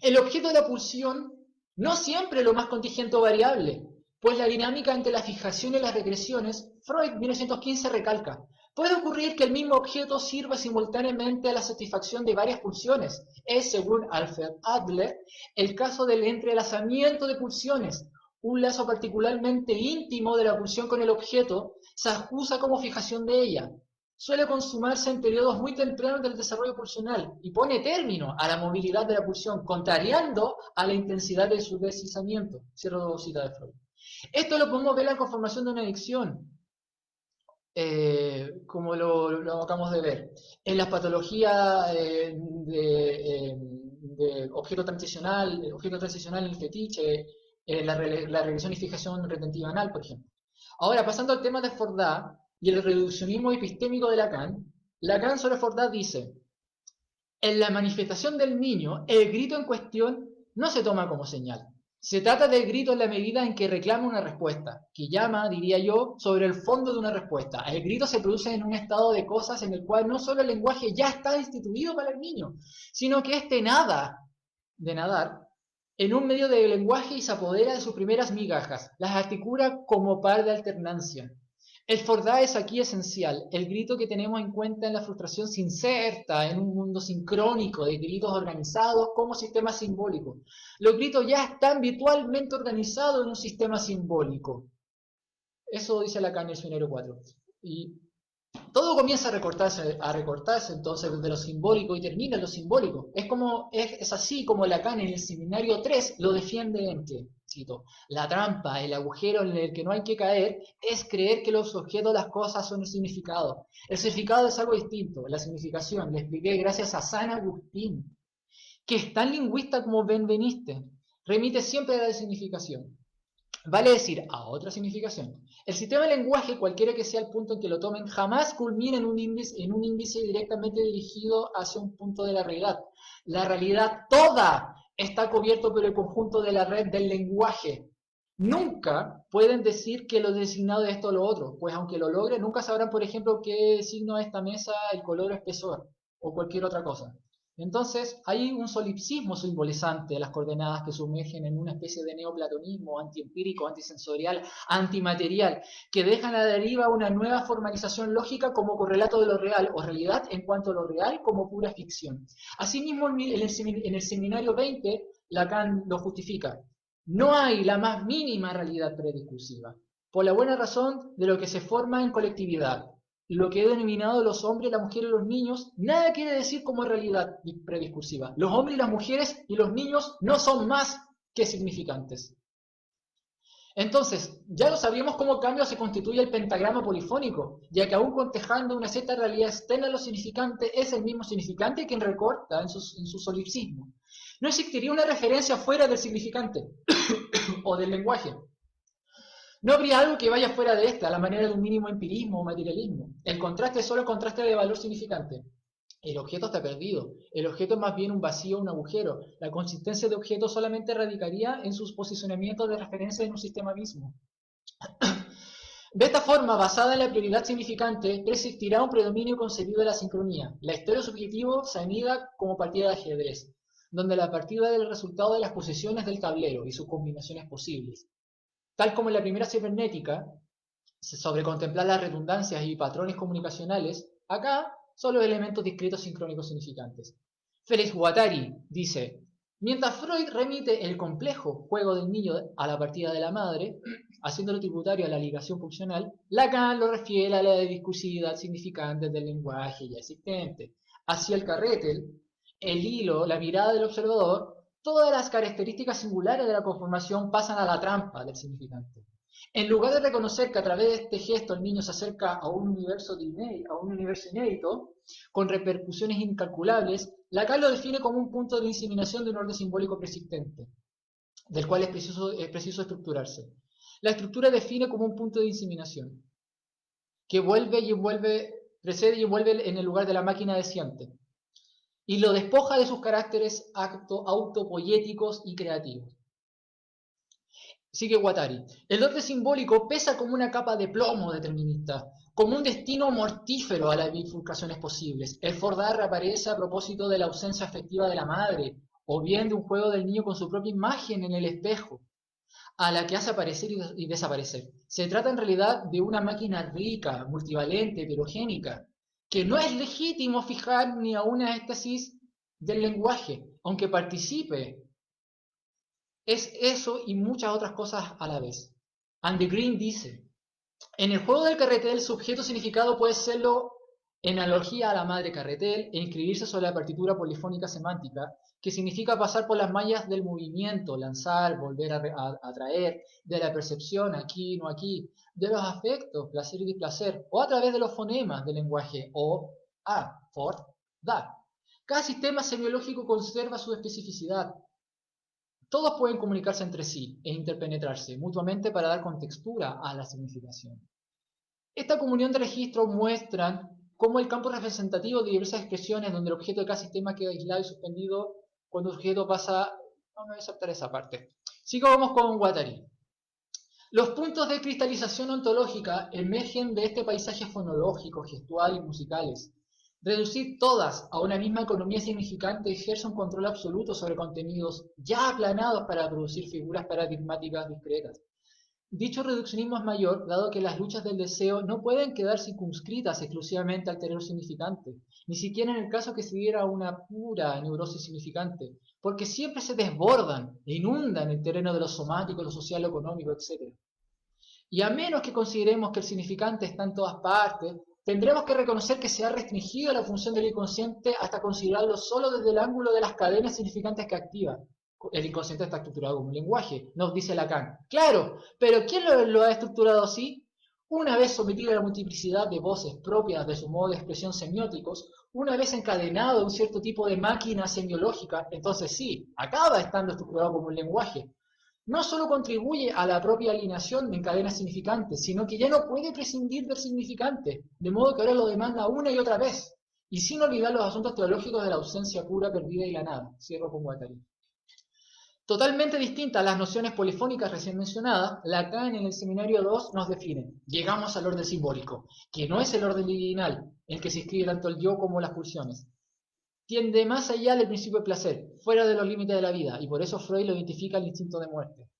El objeto de la pulsión No siempre lo más contingente o variable, pues la dinámica entre la fijación y las regresiones, Freud 1915 recalca, puede ocurrir que el mismo objeto sirva simultáneamente a la satisfacción de varias pulsiones. Es, según Alfred Adler, el caso del entrelazamiento de pulsiones. Un lazo particularmente íntimo de la pulsión con el objeto se acusa como fijación de ella. Suele consumarse en periodos muy tempranos del desarrollo pulsional y pone término a la movilidad de la pulsión, contrariando a la intensidad de su deslizamiento. Cierro cita de Freud. Esto lo podemos ver en la conformación de una adicción, como lo acabamos de ver. En las patologías de objeto transicional en el fetiche, la regresión y fijación retentiva anal, por ejemplo. Ahora, pasando al tema de Fordá y el reduccionismo epistémico de Lacan, Lacan sobre Fordá dice, en la manifestación del niño, el grito en cuestión no se toma como señal. Se trata del grito en la medida en que reclama una respuesta, que llama, diría yo, sobre el fondo de una respuesta. El grito se produce en un estado de cosas en el cual no solo el lenguaje ya está instituido para el niño, sino que éste nada de nadar en un medio de lenguaje y se apodera de sus primeras migajas, las articula como par de alternancia. El Fordá es aquí esencial. El grito que tenemos en cuenta en la frustración se inserta en un mundo sincrónico de gritos organizados como sistema simbólico. Los gritos ya están virtualmente organizados en un sistema simbólico. Eso dice Lacan en el Seminario 4. Y todo comienza a recortarse entonces desde lo simbólico y termina en lo simbólico. Es así como Lacan en el Seminario 3 lo defiende en que, cito, la trampa, el agujero en el que no hay que caer, es creer que los objetos, las cosas son el significado. El significado es algo distinto, la significación, le expliqué gracias a San Agustín, que es tan lingüista como Benveniste, remite siempre a la significación. Vale decir, a otra significación. El sistema de lenguaje, cualquiera que sea el punto en que lo tomen, jamás culmina en un índice directamente dirigido hacia un punto de la realidad. La realidad toda está cubierto por el conjunto de la red del lenguaje. Nunca pueden decir que lo designado es esto o lo otro, pues aunque lo logren, nunca sabrán, por ejemplo, qué signo es esta mesa, el color o espesor, o cualquier otra cosa. Entonces, hay un solipsismo simbolizante de las coordenadas que sumergen en una especie de neoplatonismo antiempírico, antisensorial, antimaterial, que dejan a la deriva una nueva formalización lógica como correlato de lo real o realidad en cuanto a lo real como pura ficción. Asimismo, en el Seminario 20, Lacan lo justifica. No hay la más mínima realidad prediscursiva, por la buena razón de lo que se forma en colectividad. Lo que he denominado los hombres, la mujer y los niños, nada quiere decir como realidad prediscursiva. Los hombres y las mujeres y los niños no son más que significantes. Entonces, ya lo sabíamos cómo cambio se constituye el pentagrama polifónico, ya que aún contejando una cierta realidad externa a lo significante, es el mismo significante quien recorta en su solipsismo. No existiría una referencia fuera del significante o del lenguaje. No habría algo que vaya fuera de esta, a la manera de un mínimo empirismo o materialismo. El contraste es solo contraste de valor significante. El objeto está perdido. El objeto es más bien un vacío, un agujero. La consistencia de objeto solamente radicaría en sus posicionamientos de referencia en un sistema mismo. De esta forma, basada en la prioridad significante, persistirá un predominio concebido de la sincronía. La historia subjetiva se anida como partida de ajedrez, donde la partida es el resultado de las posiciones del tablero y sus combinaciones posibles. Tal como en la primera cibernética, sobre contemplar las redundancias y patrones comunicacionales, acá son los elementos discretos sincrónicos significantes. Félix Guattari dice, mientras Freud remite el complejo juego del niño a la partida de la madre, haciéndolo tributario a la ligación funcional, Lacan lo refiere a la discursividad significante del lenguaje ya existente. Hacia el carretel, el hilo, la mirada del observador, todas las características singulares de la conformación pasan a la trampa del significante. En lugar de reconocer que a través de este gesto el niño se acerca a un universo inédito, con repercusiones incalculables, Lacan lo define como un punto de inseminación de un orden simbólico persistente, del cual es preciso estructurarse. La estructura define como un punto de inseminación, que precede y envuelve en el lugar de la máquina deseante, y lo despoja de sus caracteres autopoyéticos y creativos. Sigue Guattari. El orden simbólico pesa como una capa de plomo determinista, como un destino mortífero a las bifurcaciones posibles. El Fordá reaparece a propósito de la ausencia afectiva de la madre, o bien de un juego del niño con su propia imagen en el espejo, a la que hace aparecer y desaparecer. Se trata en realidad de una máquina rica, multivalente, heterogénica, que no es legítimo fijar ni a una éxtasis del lenguaje, aunque participe. Es eso y muchas otras cosas a la vez. Andy Green dice, en el juego del carretel el sujeto significado puede serlo en analogía a la madre carretel e inscribirse sobre la partitura polifónica semántica, que significa pasar por las mallas del movimiento, lanzar, volver a atraer, de la percepción, aquí, no aquí, de los afectos, placer y displacer, o a través de los fonemas del lenguaje, o, a, for, da. Cada sistema semiológico conserva su especificidad. Todos pueden comunicarse entre sí e interpenetrarse mutuamente para dar contextura a la significación. Esta comunión de registros muestran cómo el campo representativo de diversas expresiones donde el objeto de cada sistema queda aislado y suspendido cuando el sujeto pasa... No me voy a saltar esa parte. Sigo, vamos con Guattari. Los puntos de cristalización ontológica emergen de este paisaje fonológico, gestual y musicales. Reducir todas a una misma economía significante ejerce un control absoluto sobre contenidos ya aplanados para producir figuras paradigmáticas discretas. Dicho reduccionismo es mayor, dado que las luchas del deseo no pueden quedar circunscritas exclusivamente al terror significante, ni siquiera en el caso que se diera una pura neurosis significante, porque siempre se desbordan e inundan el terreno de lo somático, lo social, lo económico, etc. Y a menos que consideremos que el significante está en todas partes, tendremos que reconocer que se ha restringido la función del inconsciente hasta considerarlo solo desde el ángulo de las cadenas significantes que activa. El inconsciente está estructurado como un lenguaje, nos dice Lacan. Claro, pero ¿quién lo ha estructurado así? Una vez sometido a la multiplicidad de voces propias de su modo de expresión semióticos, una vez encadenado a un cierto tipo de máquina semiológica, entonces sí, acaba estando estructurado como un lenguaje. No solo contribuye a la propia alineación en cadenas significantes, sino que ya no puede prescindir del significante, de modo que ahora lo demanda una y otra vez, y sin olvidar los asuntos teológicos de la ausencia pura, perdida y la nada. Cierro con Guattari. Totalmente distintas a las nociones polifónicas recién mencionadas, Lacan en el Seminario 2 nos define. Llegamos al orden simbólico, que no es el orden libidinal, en el que se inscribe tanto el yo como las pulsiones. Tiende más allá del principio de placer, fuera de los límites de la vida, y por eso Freud lo identifica el instinto de muerte.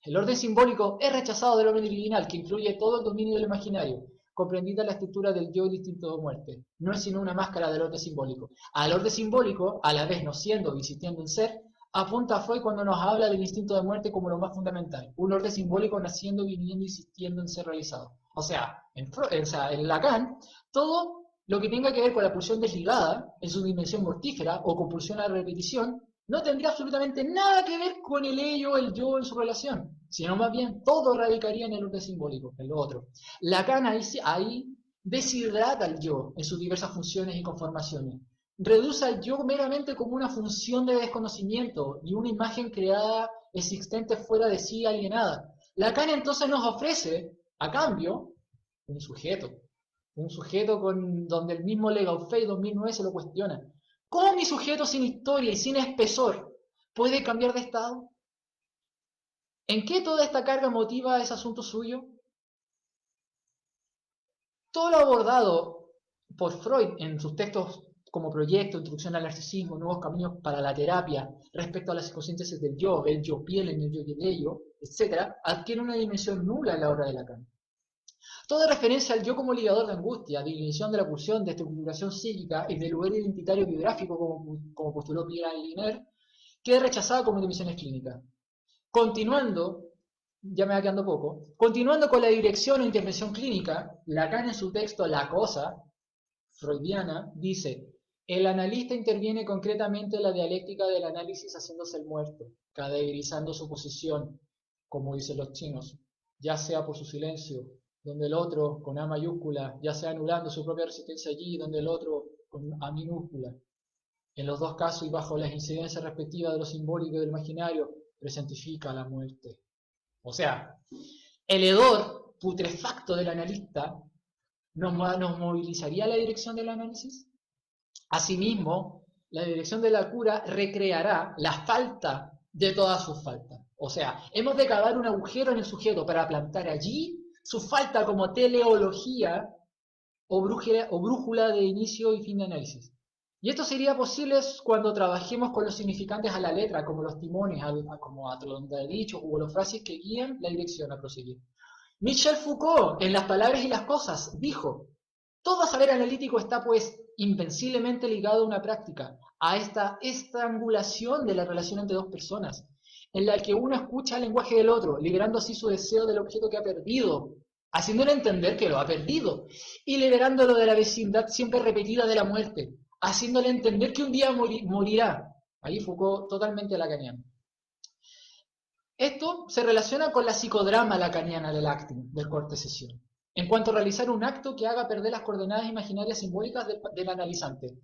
El orden simbólico es rechazado del orden libidinal, que incluye todo el dominio del imaginario, comprendida la estructura del yo y el instinto de muerte. No es sino una máscara del orden simbólico. Al orden simbólico, a la vez no siendo o insistiendo en ser, apunta a Freud cuando nos habla del instinto de muerte como lo más fundamental. Un orden simbólico naciendo, viniendo, insistiendo en ser realizado. O sea, en Lacan, todo lo que tenga que ver con la pulsión desligada, en su dimensión mortífera, o con pulsión a la repetición, no tendría absolutamente nada que ver con el ello, el yo en su relación, sino más bien todo radicaría en el orden simbólico, en lo otro. Lacan ahí deshidrata al yo en sus diversas funciones y conformaciones. Reduce al yo meramente como una función de desconocimiento y una imagen creada existente fuera de sí alienada. Lacan entonces nos ofrece, a cambio, un sujeto donde el mismo Legault-Fey 2009 se lo cuestiona. ¿Cómo mi sujeto sin historia y sin espesor puede cambiar de estado? ¿En qué toda esta carga emotiva es asunto suyo? Todo lo abordado por Freud en sus textos como proyecto, introducción al narcisismo, nuevos caminos para la terapia, respecto a las inconscientes del yo, el yo piel en el yo y el ello, etc., adquiere una dimensión nula en la obra de Lacan. Toda referencia al yo como ligador de angustia, de ignición de la pulsión, de estructuración psíquica y del lugar identitario biográfico, como postuló Pierre Liner, queda rechazada como dimensiones clínicas. Continuando, ya me va quedando poco, continuando con la dirección o intervención clínica, Lacan en su texto La cosa, freudiana, dice: el analista interviene concretamente en la dialéctica del análisis haciéndose el muerto, cadáverizando su posición, como dicen los chinos, ya sea por su silencio, donde el otro con A mayúscula, ya sea anulando su propia resistencia allí, donde el otro con A minúscula. En los dos casos y bajo las incidencias respectivas de lo simbólico y del imaginario, presentifica la muerte. O sea, el hedor putrefacto del analista nos movilizaría a la dirección del análisis. Asimismo, la dirección de la cura recreará la falta de todas sus faltas. O sea, hemos de cavar un agujero en el sujeto para plantar allí su falta como teleología o brújula de inicio y fin de análisis. Y esto sería posible cuando trabajemos con los significantes a la letra, como los timones, como a donde he dicho, o los frases que guían la dirección a proseguir. Michel Foucault, en Las palabras y las cosas, dijo: todo saber analítico está, pues, invenciblemente ligado a una práctica, a esta estrangulación de la relación entre dos personas, en la que uno escucha el lenguaje del otro, liberando así su deseo del objeto que ha perdido, haciéndole entender que lo ha perdido, y liberándolo de la vecindad siempre repetida de la muerte, haciéndole entender que un día morirá. Ahí Foucault totalmente lacaniano. Esto se relaciona con la psicodrama lacaniana del acting, del corte-sesión, en cuanto a realizar un acto que haga perder las coordenadas imaginarias simbólicas del analizante,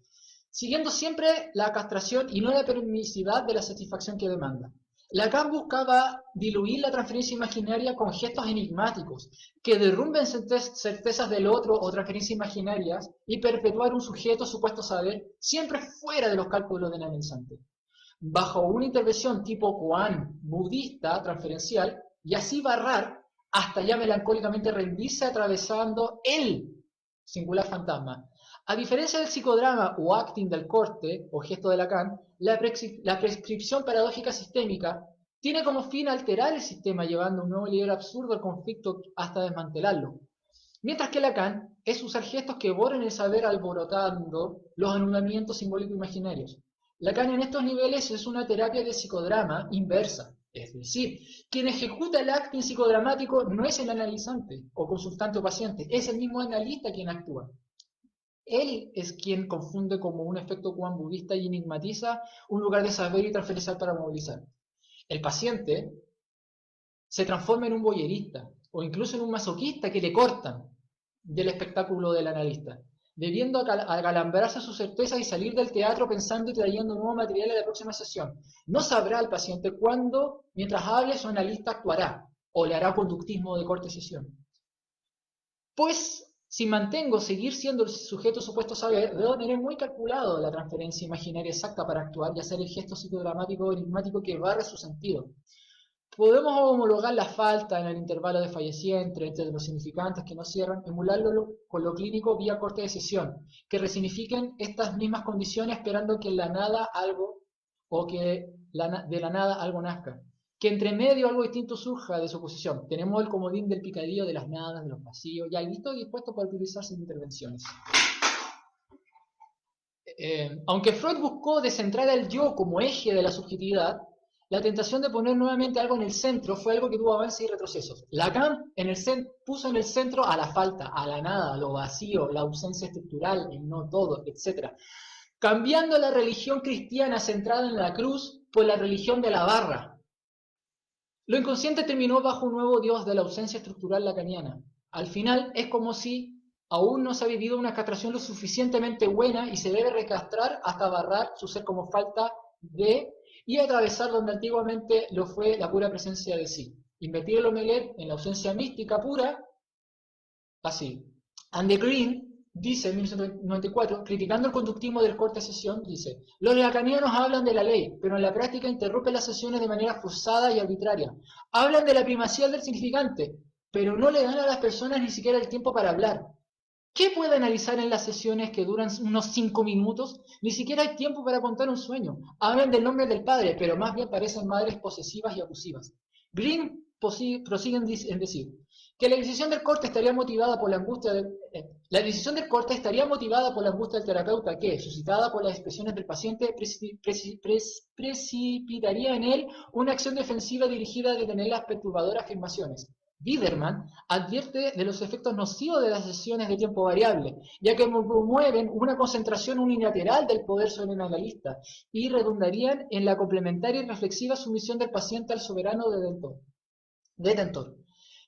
siguiendo siempre la castración y no la permisividad de la satisfacción que demanda. Lacan buscaba diluir la transferencia imaginaria con gestos enigmáticos, que derrumben certezas del otro o transferencias imaginarias y perpetuar un sujeto supuesto saber siempre fuera de los cálculos del analizante, bajo una intervención tipo koan budista transferencial, y así barrar hasta ya melancólicamente rendirse atravesando el singular fantasma. A diferencia del psicodrama o acting del corte o gesto de Lacan, la prescripción paradójica sistémica tiene como fin alterar el sistema llevando un nuevo nivel absurdo al conflicto hasta desmantelarlo. Mientras que Lacan es usar gestos que borren el saber alborotando los anulamientos simbólicos imaginarios. Lacan en estos niveles es una terapia de psicodrama inversa, es decir, quien ejecuta el acting psicodramático no es el analizante o consultante o paciente, es el mismo analista quien actúa. Él es quien confunde como un efecto koan budista y enigmatiza un lugar de saber y transferencial para movilizar. El paciente se transforma en un voyerista o incluso en un masoquista que le cortan del espectáculo del analista, debiendo acalambrarse sus certezas y salir del teatro pensando y trayendo nuevo material a la próxima sesión. No sabrá el paciente cuándo, mientras hable, su analista actuará o le hará conductismo de corte sesión. Pues, si mantengo seguir siendo el sujeto supuesto saber, debo tener muy calculado la transferencia imaginaria exacta para actuar y hacer el gesto psicodramático o enigmático que barre su sentido. Podemos homologar la falta en el intervalo de falleciente entre los significantes que no cierran, emularlo con lo clínico vía corte de sesión, que resignifiquen estas mismas condiciones esperando que en la nada algo, o que de la nada algo nazca. Que entre medio algo distinto surja de su posición. Tenemos el comodín del picadillo, de las nadas, de los vacíos, ya listo y dispuesto para utilizar sin intervenciones. Aunque Freud buscó descentrar al yo como eje de la subjetividad, la tentación de poner nuevamente algo en el centro fue algo que tuvo avances y retrocesos. Lacan puso en el centro a la falta, a la nada, a lo vacío, la ausencia estructural, el no todo, etc. Cambiando la religión cristiana centrada en la cruz por la religión de la barra. Lo inconsciente terminó bajo un nuevo dios de la ausencia estructural lacaniana. Al final es como si aún no se ha vivido una castración lo suficientemente buena y se debe recastrar hasta barrar su ser como falta de y atravesar donde antiguamente lo fue la pura presencia de sí. Invertir el omelet en la ausencia mística pura, así. Anne Green dice en 1994, criticando el conductismo del corte sesión, dice: los lacanianos hablan de la ley, pero en la práctica interrumpen las sesiones de manera forzada y arbitraria. Hablan de la primacía del significante, pero no le dan a las personas ni siquiera el tiempo para hablar. ¿Qué puede analizar en las sesiones que duran unos 5 minutos? Ni siquiera hay tiempo para contar un sueño. Hablan del nombre del padre, pero más bien parecen madres posesivas y abusivas. Green prosigue en decir que la decisión del corte estaría motivada por la angustia la decisión del corte estaría motivada por la angustia del terapeuta que, suscitada por las expresiones del paciente, precipitaría en él una acción defensiva dirigida a detener las perturbadoras afirmaciones. Biderman advierte de los efectos nocivos de las sesiones de tiempo variable, ya que promueven una concentración unilateral del poder sobre el analista y redundarían en la complementaria y reflexiva sumisión del paciente al soberano detentor.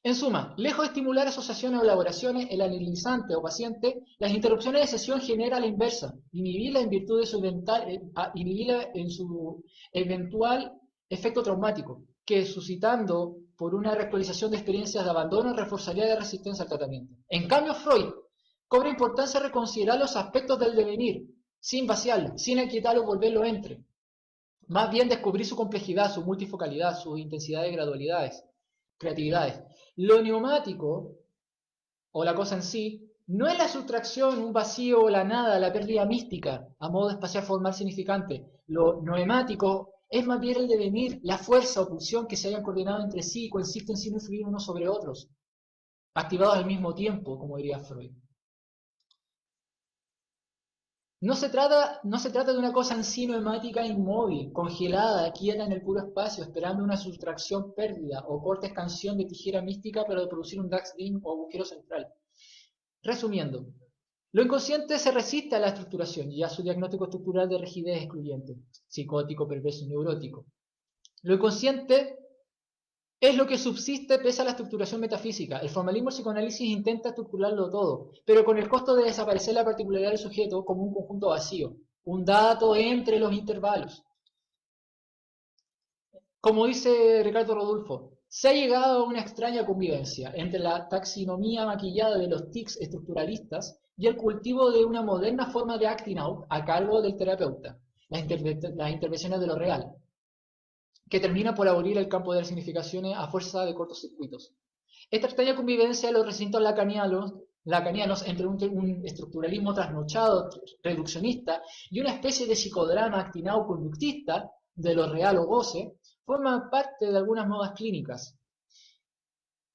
En suma, lejos de estimular asociaciones o elaboraciones, el analizante o paciente, las interrupciones de sesión generan la inversa, inhibirla en virtud de inhibirla en su eventual efecto traumático, que suscitando por una reactualización de experiencias de abandono reforzaría la resistencia al tratamiento. En cambio, Freud cobra importancia reconsiderar los aspectos del devenir, sin vaciarlo, sin aquietarlo o volverlo entre. Más bien descubrir su complejidad, su multifocalidad, sus intensidades y gradualidades, creatividades. Lo neumático, o la cosa en sí, No es la sustracción, un vacío o la nada, la pérdida mística, a modo de espacial formal significante. Lo noemático es más bien el devenir, la fuerza o pulsión que se hayan coordinado entre sí y coexisten sin influir unos sobre otros, activados al mismo tiempo, como diría Freud. No se trata de una cosa en sí noemática inmóvil, congelada, quieta en el puro espacio, esperando una sustracción pérdida o corta expansión de tijera mística para producir un Dax-Din o agujero central. Resumiendo, lo inconsciente se resiste a la estructuración y a su diagnóstico estructural de rigidez excluyente, psicótico, perverso y neurótico. Lo inconsciente es lo que subsiste pese a la estructuración metafísica. El formalismo psicoanálisis intenta estructurarlo todo, pero con el costo de desaparecer la particularidad del sujeto como un conjunto vacío, un dato entre los intervalos. Como dice Ricardo Rodolfo, se ha llegado a una extraña convivencia entre la taxonomía maquillada de los tics estructuralistas y el cultivo de una moderna forma de acting out a cargo del terapeuta, las intervenciones de lo real, que termina por abolir el campo de las significaciones a fuerza de cortocircuitos. Esta extraña convivencia de los recintos lacanianos entre un estructuralismo trasnochado, reduccionista, y una especie de psicodrama acting out conductista, de lo real o goce, forma parte de algunas modas clínicas,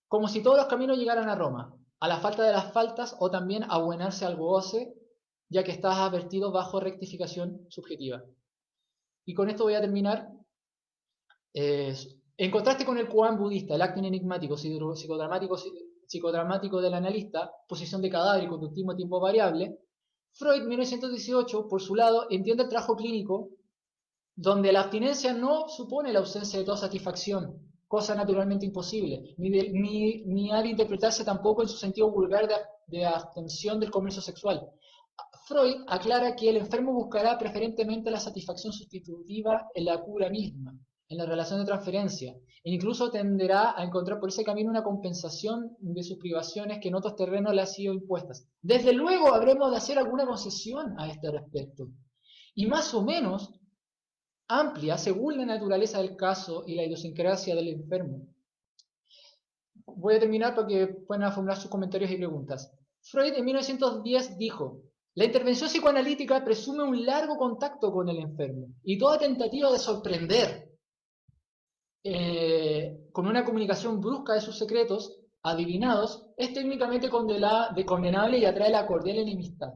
como si todos los caminos llegaran a Roma, a la falta de las faltas o también a abuenarse al goce, ya que estás advertido bajo rectificación subjetiva. Y con esto voy a terminar. En contraste con el koan budista, el acting enigmático, psicodramático del analista, posición de cadáver y conductismo a tiempo variable, Freud, 1918, por su lado, entiende el trabajo clínico donde la abstinencia no supone la ausencia de toda satisfacción, cosa naturalmente imposible, ni ha de interpretarse tampoco en su sentido vulgar de abstención del comercio sexual. Freud aclara que el enfermo buscará preferentemente la satisfacción sustitutiva en la cura misma, en la relación de transferencia, e incluso tenderá a encontrar por ese camino una compensación de sus privaciones que en otros terrenos le han sido impuestas. Desde luego habremos de hacer alguna concesión a este respecto, y más o menos amplia según la naturaleza del caso y la idiosincrasia del enfermo. Voy a terminar para que puedan formular sus comentarios y preguntas. Freud en 1910 dijo: la intervención psicoanalítica presume un largo contacto con el enfermo y toda tentativa de sorprender con una comunicación brusca de sus secretos adivinados es técnicamente condenable y atrae la cordial enemistad.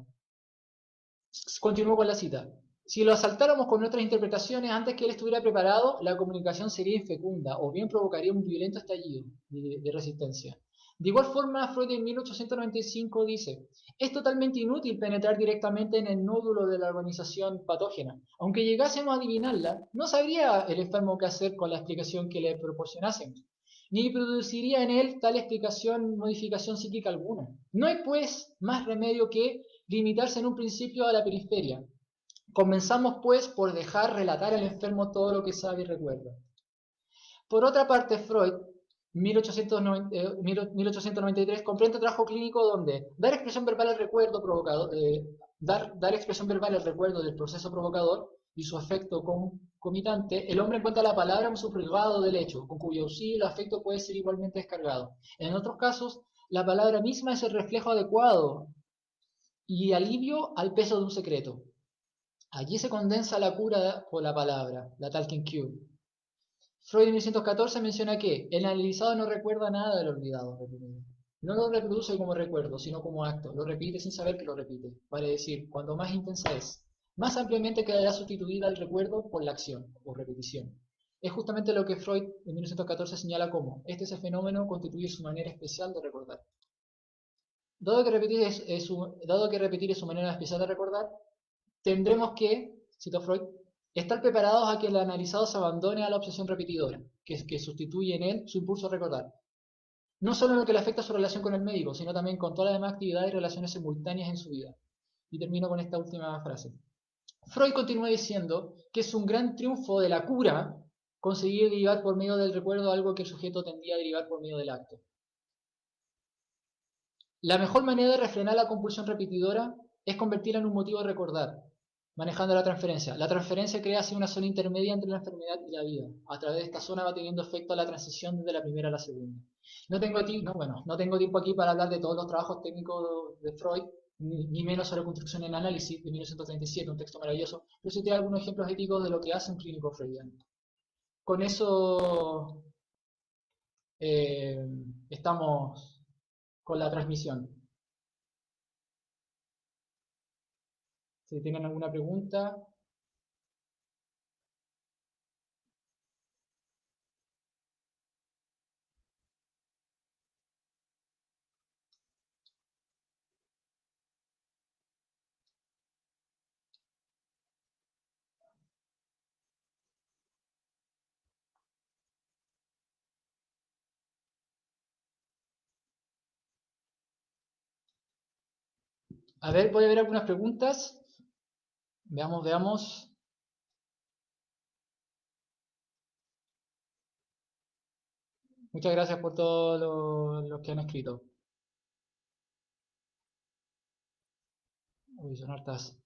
Continúo con la cita. Si lo asaltáramos con nuestras interpretaciones antes que él estuviera preparado, la comunicación sería infecunda o bien provocaría un violento estallido de resistencia. De igual forma, Freud en 1895 dice: es totalmente inútil penetrar directamente en el nódulo de la organización patógena. Aunque llegásemos a adivinarla, no sabría el enfermo qué hacer con la explicación que le proporcionásemos, ni produciría en él tal explicación modificación psíquica alguna. No hay, pues, más remedio que limitarse en un principio a la periferia. Comenzamos, pues, por dejar relatar al enfermo todo lo que sabe y recuerda. Por otra parte, Freud, 1893, comprende trabajo clínico donde dar expresión verbal al recuerdo dar expresión verbal al recuerdo del proceso provocador y su efecto concomitante, el hombre encuentra la palabra como subrogado del hecho, con cuyo auxilio el afecto puede ser igualmente descargado. En otros casos, la palabra misma es el reflejo adecuado y alivio al peso de un secreto. Allí se condensa la cura por la palabra, la talking cure. Freud en 1914 menciona que el analizado no recuerda nada del olvidado. No lo reproduce como recuerdo, sino como acto. Lo repite sin saber que lo repite. Vale decir, cuando más intensa es, más ampliamente quedará sustituida el recuerdo por la acción o repetición. Es justamente lo que Freud en 1914 señala como: este fenómeno constituye su manera especial de recordar. Dado que repetir es su manera especial de recordar, tendremos que, cito Freud, estar preparados a que el analizado se abandone a la obsesión repetidora, que sustituye en él su impulso a recordar. No solo en lo que le afecta a su relación con el médico, sino también con todas las demás actividades y relaciones simultáneas en su vida. Y termino con esta última frase. Freud continúa diciendo que es un gran triunfo de la cura conseguir derivar por medio del recuerdo algo que el sujeto tendía a derivar por medio del acto. La mejor manera de refrenar la compulsión repetidora es convertirla en un motivo de recordar. Manejando la transferencia. La transferencia crea así una zona intermedia entre la enfermedad y la vida. A través de esta zona va teniendo efecto la transición desde la primera a la segunda. No tengo tiempo aquí para hablar de todos los trabajos técnicos de Freud, ni menos sobre construcción en análisis de 1937, un texto maravilloso, pero sí te doy algunos ejemplos éticos de lo que hace un clínico freudiano. Con eso estamos con la transmisión. Si tienen alguna pregunta. A ver, voy a ver algunas preguntas. Veamos. Muchas gracias por todos los que han escrito. Uy, son hartas.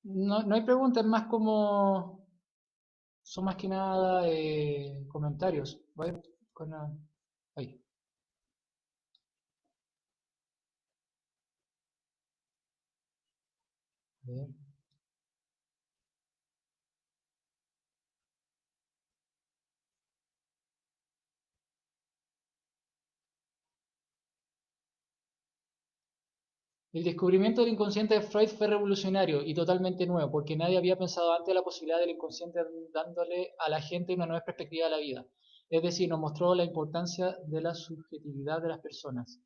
No hay preguntas, más como... Son más que nada comentarios. Voy a ver ahí. A ver. El descubrimiento del inconsciente de Freud fue revolucionario y totalmente nuevo, porque nadie había pensado antes la posibilidad del inconsciente dándole a la gente una nueva perspectiva de la vida. Es decir, nos mostró la importancia de la subjetividad de las personas.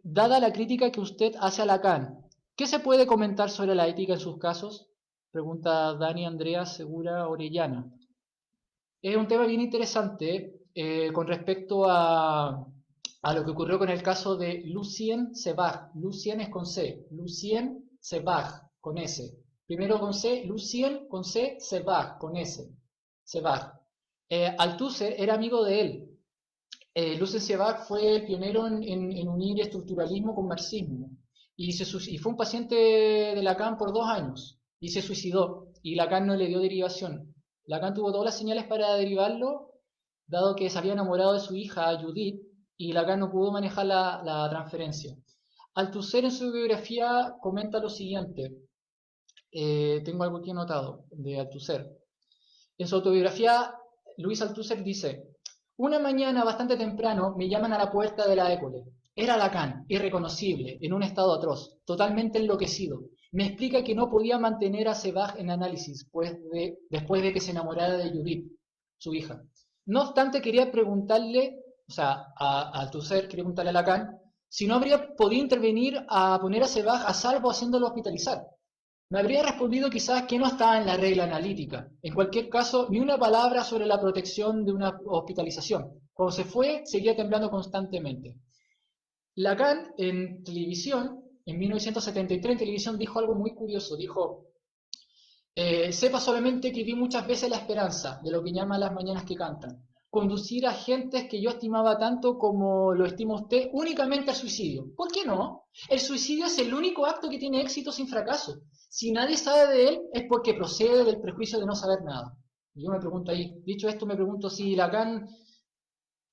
Dada la crítica que usted hace a Lacan, ¿qué se puede comentar sobre la ética en sus casos? Pregunta Dani Andrea Segura Orellana. Es un tema bien interesante con respecto a lo que ocurrió con el caso de Lucien Sebag. Lucien es con C. Lucien Sebag con S. Primero con C, Lucien con C, Sebag con S. Sebag. Althusser era amigo de él. Lucien Sebag fue el pionero en unir estructuralismo con marxismo. Y fue un paciente de Lacan por 2 años. Y se suicidó. Y Lacan no le dio derivación. Lacan tuvo todas las señales para derivarlo, dado que se había enamorado de su hija, Judith, y Lacan no pudo manejar la transferencia. Althusser en su biografía comenta lo siguiente. Tengo algo aquí anotado de Althusser. En su autobiografía, Luis Althusser dice: una mañana bastante temprano me llaman a la puerta de la École. Era Lacan, irreconocible, en un estado atroz, totalmente enloquecido. Me explica que no podía mantener a Sebag en análisis después de que se enamorara de Judith, su hija. No obstante, quería preguntarle, a Althusser quería preguntarle a Lacan, si no habría podido intervenir a poner a Sebag a salvo haciéndolo hospitalizar. Me habría respondido quizás que no estaba en la regla analítica. En cualquier caso, ni una palabra sobre la protección de una hospitalización. Cuando se fue, seguía temblando constantemente. Lacan en televisión, en 1973 en televisión, dijo algo muy curioso. Dijo: sepa solamente que vi muchas veces la esperanza, de lo que llaman las mañanas que cantan, conducir a gentes que yo estimaba tanto como lo estima usted, únicamente al suicidio. ¿Por qué no? El suicidio es el único acto que tiene éxito sin fracaso. Si nadie sabe de él, es porque procede del prejuicio de no saber nada. Y yo me pregunto ahí, dicho esto, me pregunto si Lacan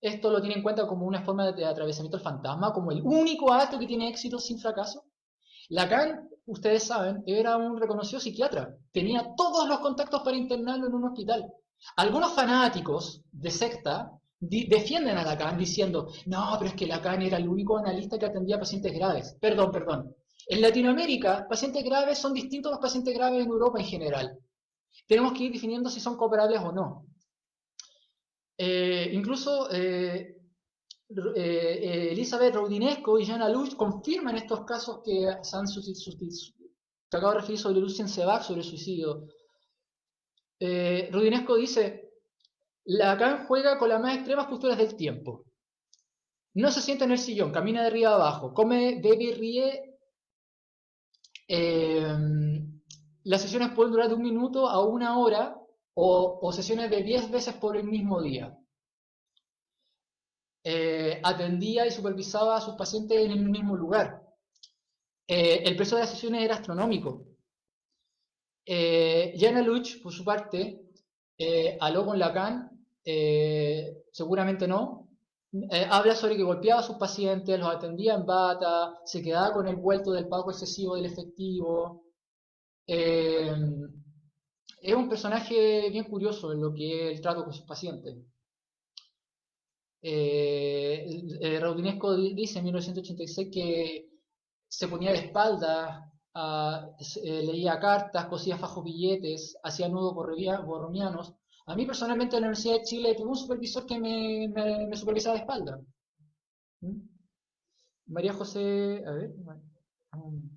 esto lo tiene en cuenta como una forma de atravesamiento del fantasma, como el único acto que tiene éxito sin fracaso. Lacan, ustedes saben, era un reconocido psiquiatra. Tenía todos los contactos para internarlo en un hospital. Algunos fanáticos de secta defienden a Lacan diciendo: no, pero es que Lacan era el único analista que atendía pacientes graves. Perdón. En Latinoamérica, pacientes graves son distintos a los pacientes graves en Europa en general. Tenemos que ir definiendo si son cooperables o no. Incluso Elizabeth Roudinesco y Jean Alouche confirman estos casos que acabo de referir sobre Lucien Sebag, sobre el suicidio. Roudinesco dice: Lacan juega con las más extremas posturas del tiempo. No se sienta en el sillón, camina de arriba a abajo, come, bebe y ríe Eh, las sesiones pueden durar de 1 minuto a 1 hora o sesiones de 10 veces por el mismo día. Atendía y supervisaba a sus pacientes en el mismo lugar. El precio de las sesiones era astronómico. Jana Luch, por su parte, habló con Lacan, seguramente no, habla sobre que golpeaba a sus pacientes, los atendía en bata, se quedaba con el vuelto del pago excesivo del efectivo. Eh, es un personaje bien curioso en lo que es el trato con sus pacientes. Raudinesco dice en 1986 que se ponía de espaldas, leía cartas, cosía fajos billetes, hacía nudos borromianos. A mí personalmente en la Universidad de Chile tuve un supervisor que me supervisaba de espalda. ¿Mm? María José, a ver, um,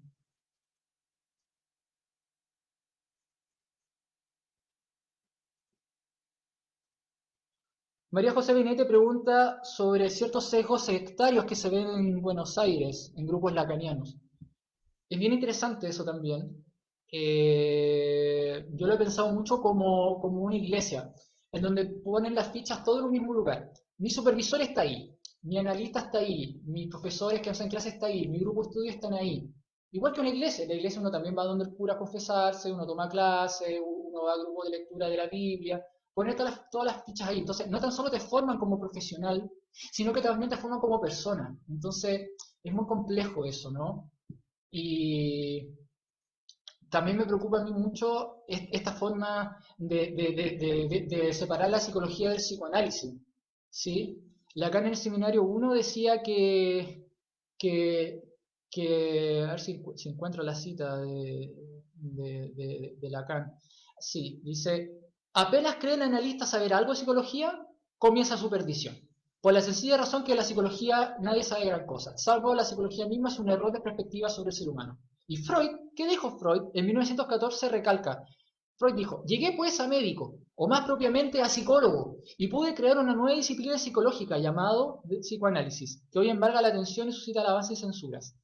María José Binete pregunta sobre ciertos sesgos sectarios que se ven en Buenos Aires, en grupos lacanianos. Es bien interesante eso también. Yo lo he pensado mucho como una iglesia, en donde ponen las fichas todo en un mismo lugar. Mi supervisor está ahí, mi analista está ahí, mis profesores que hacen clases está ahí, mi grupo de estudio están ahí. Igual que una iglesia, en la iglesia uno también va donde el cura a confesarse, uno toma clase, uno va a grupo de lectura de la Biblia, poner todas las fichas ahí. Entonces, no tan solo te forman como profesional, sino que también te forman como persona. Entonces, es muy complejo eso, ¿no? Y también me preocupa a mí mucho esta forma de separar la psicología del psicoanálisis, ¿sí? Lacan en el seminario 1 decía que, a ver si encuentro la cita de Lacan. Sí, dice, apenas cree el analista saber algo de psicología, comienza su perdición. Por la sencilla razón que la psicología nadie sabe gran cosa, salvo la psicología misma es un error de perspectiva sobre el ser humano. Y Freud, ¿qué dijo Freud? En 1914 recalca, Freud dijo, llegué pues a médico, o más propiamente a psicólogo, y pude crear una nueva disciplina psicológica llamado psicoanálisis, que hoy embarga la atención y suscita alabanzas y censuras.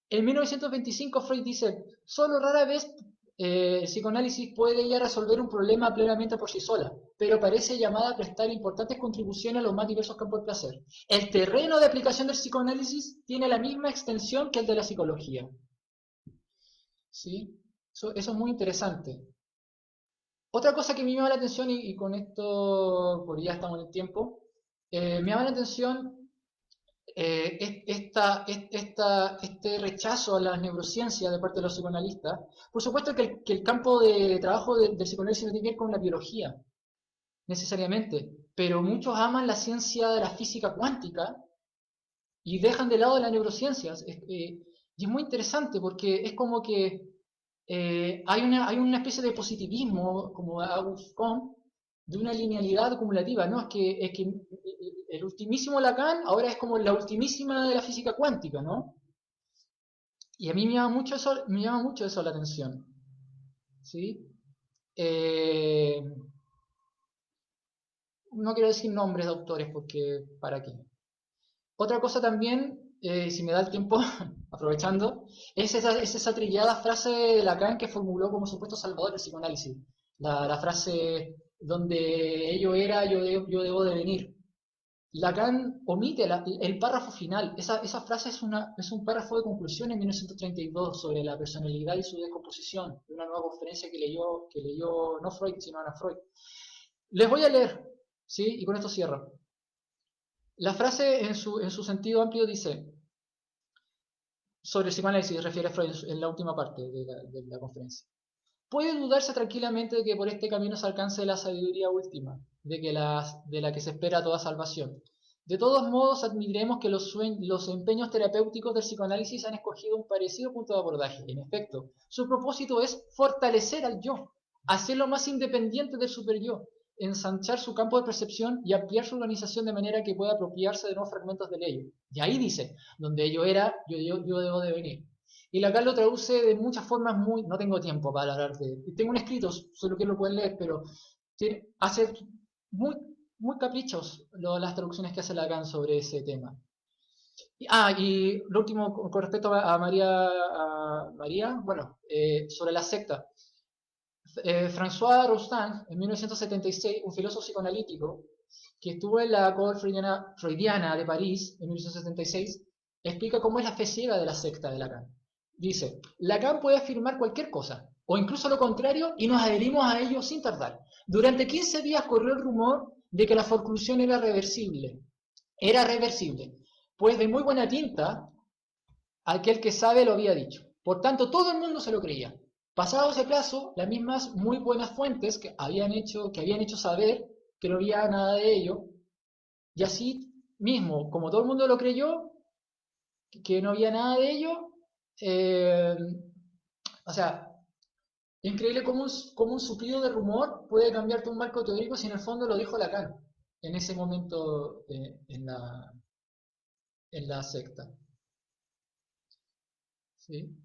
En 1925 Freud dice, solo rara vez el psicoanálisis puede ya resolver un problema plenamente por sí sola, pero parece llamada a prestar importantes contribuciones a los más diversos campos del placer. El terreno de aplicación del psicoanálisis tiene la misma extensión que el de la psicología. ¿Sí? Eso es muy interesante. Otra cosa que me llama la atención, y con esto, porque ya estamos en el tiempo, me llama la atención este rechazo a la neurociencia de parte de los psicoanalistas. Por supuesto que el campo de trabajo del psicoanálisis no tiene que ver con la biología, necesariamente, pero muchos aman la ciencia de la física cuántica y dejan de lado las neurociencias. Y es muy interesante porque es como que hay una especie de positivismo, como Auguste Comte, de una linealidad acumulativa, ¿no? Es que el ultimísimo Lacan ahora es como la ultimísima de la física cuántica, ¿no? Y a mí me llama mucho eso la atención, ¿sí? Eh, no quiero decir nombres de autores porque, ¿para qué? Otra cosa también, si me da el tiempo, aprovechando, es esa trillada frase de Lacan que formuló como supuesto salvador del psicoanálisis. La frase donde ello era, yo debo de venir. Lacan omite el párrafo final. Esa frase es un párrafo de conclusión en 1932 sobre la personalidad y su descomposición, de una nueva conferencia que leyó no Freud, sino Ana Freud. Les voy a leer, ¿sí? Y con esto cierro. La frase en su sentido amplio dice, sobre el psicoanálisis refiere a Freud en la última parte de la conferencia. Puede dudarse tranquilamente de que por este camino se alcance la sabiduría última, de la que se espera toda salvación. De todos modos, admitiremos que los empeños terapéuticos del psicoanálisis han escogido un parecido punto de abordaje. En efecto, su propósito es fortalecer al yo, hacerlo más independiente del superyo, ensanchar su campo de percepción y ampliar su organización de manera que pueda apropiarse de nuevos fragmentos del ello. Y ahí dice, donde ello era, yo debo de venir. Y Lacan lo traduce de muchas formas muy... No tengo tiempo para hablar de... Tengo un escrito, solo que lo pueden leer, pero hace muy, muy caprichos las traducciones que hace Lacan sobre ese tema. Y lo último con respecto a María, bueno, sobre la secta. François Rostand, en 1976, un filósofo psicoanalítico que estuvo en la corte freudiana de París en 1976, explica cómo es la fe ciega de la secta de Lacan. Dice, Lacan puede afirmar cualquier cosa, o incluso lo contrario, y nos adherimos a ello sin tardar. Durante 15 días corrió el rumor de que la forclusión era reversible. Era reversible, pues de muy buena tinta, aquel que sabe lo había dicho. Por tanto, todo el mundo se lo creía. Pasado ese plazo, las mismas muy buenas fuentes que habían hecho saber que no había nada de ello, y así mismo, como todo el mundo lo creyó, que no había nada de ello, eh, o sea, increíble cómo un suplido de rumor puede cambiarte un marco teórico si en el fondo lo dijo Lacan en ese momento en la secta. ¿Sí?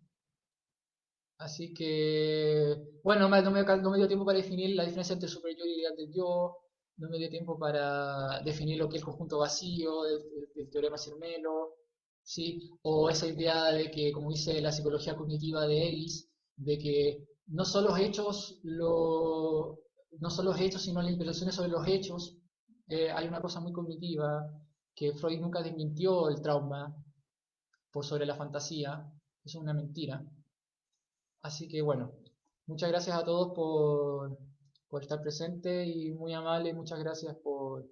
Así que, bueno, no me dio tiempo para definir la diferencia entre superior y ideal del yo, no me dio tiempo para definir lo que es el conjunto vacío, el teorema Zermelo, ¿sí? O esa idea de que, como dice la psicología cognitiva de Ellis, de que no son los hechos, sino las impresiones sobre los hechos. Hay una cosa muy cognitiva que Freud nunca desmintió el trauma por sobre la fantasía, eso es una mentira. Así que bueno, muchas gracias a todos por estar presentes y muy amable, muchas gracias por,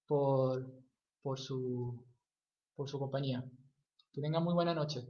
por su, por su compañía. Que tengan muy buena noche.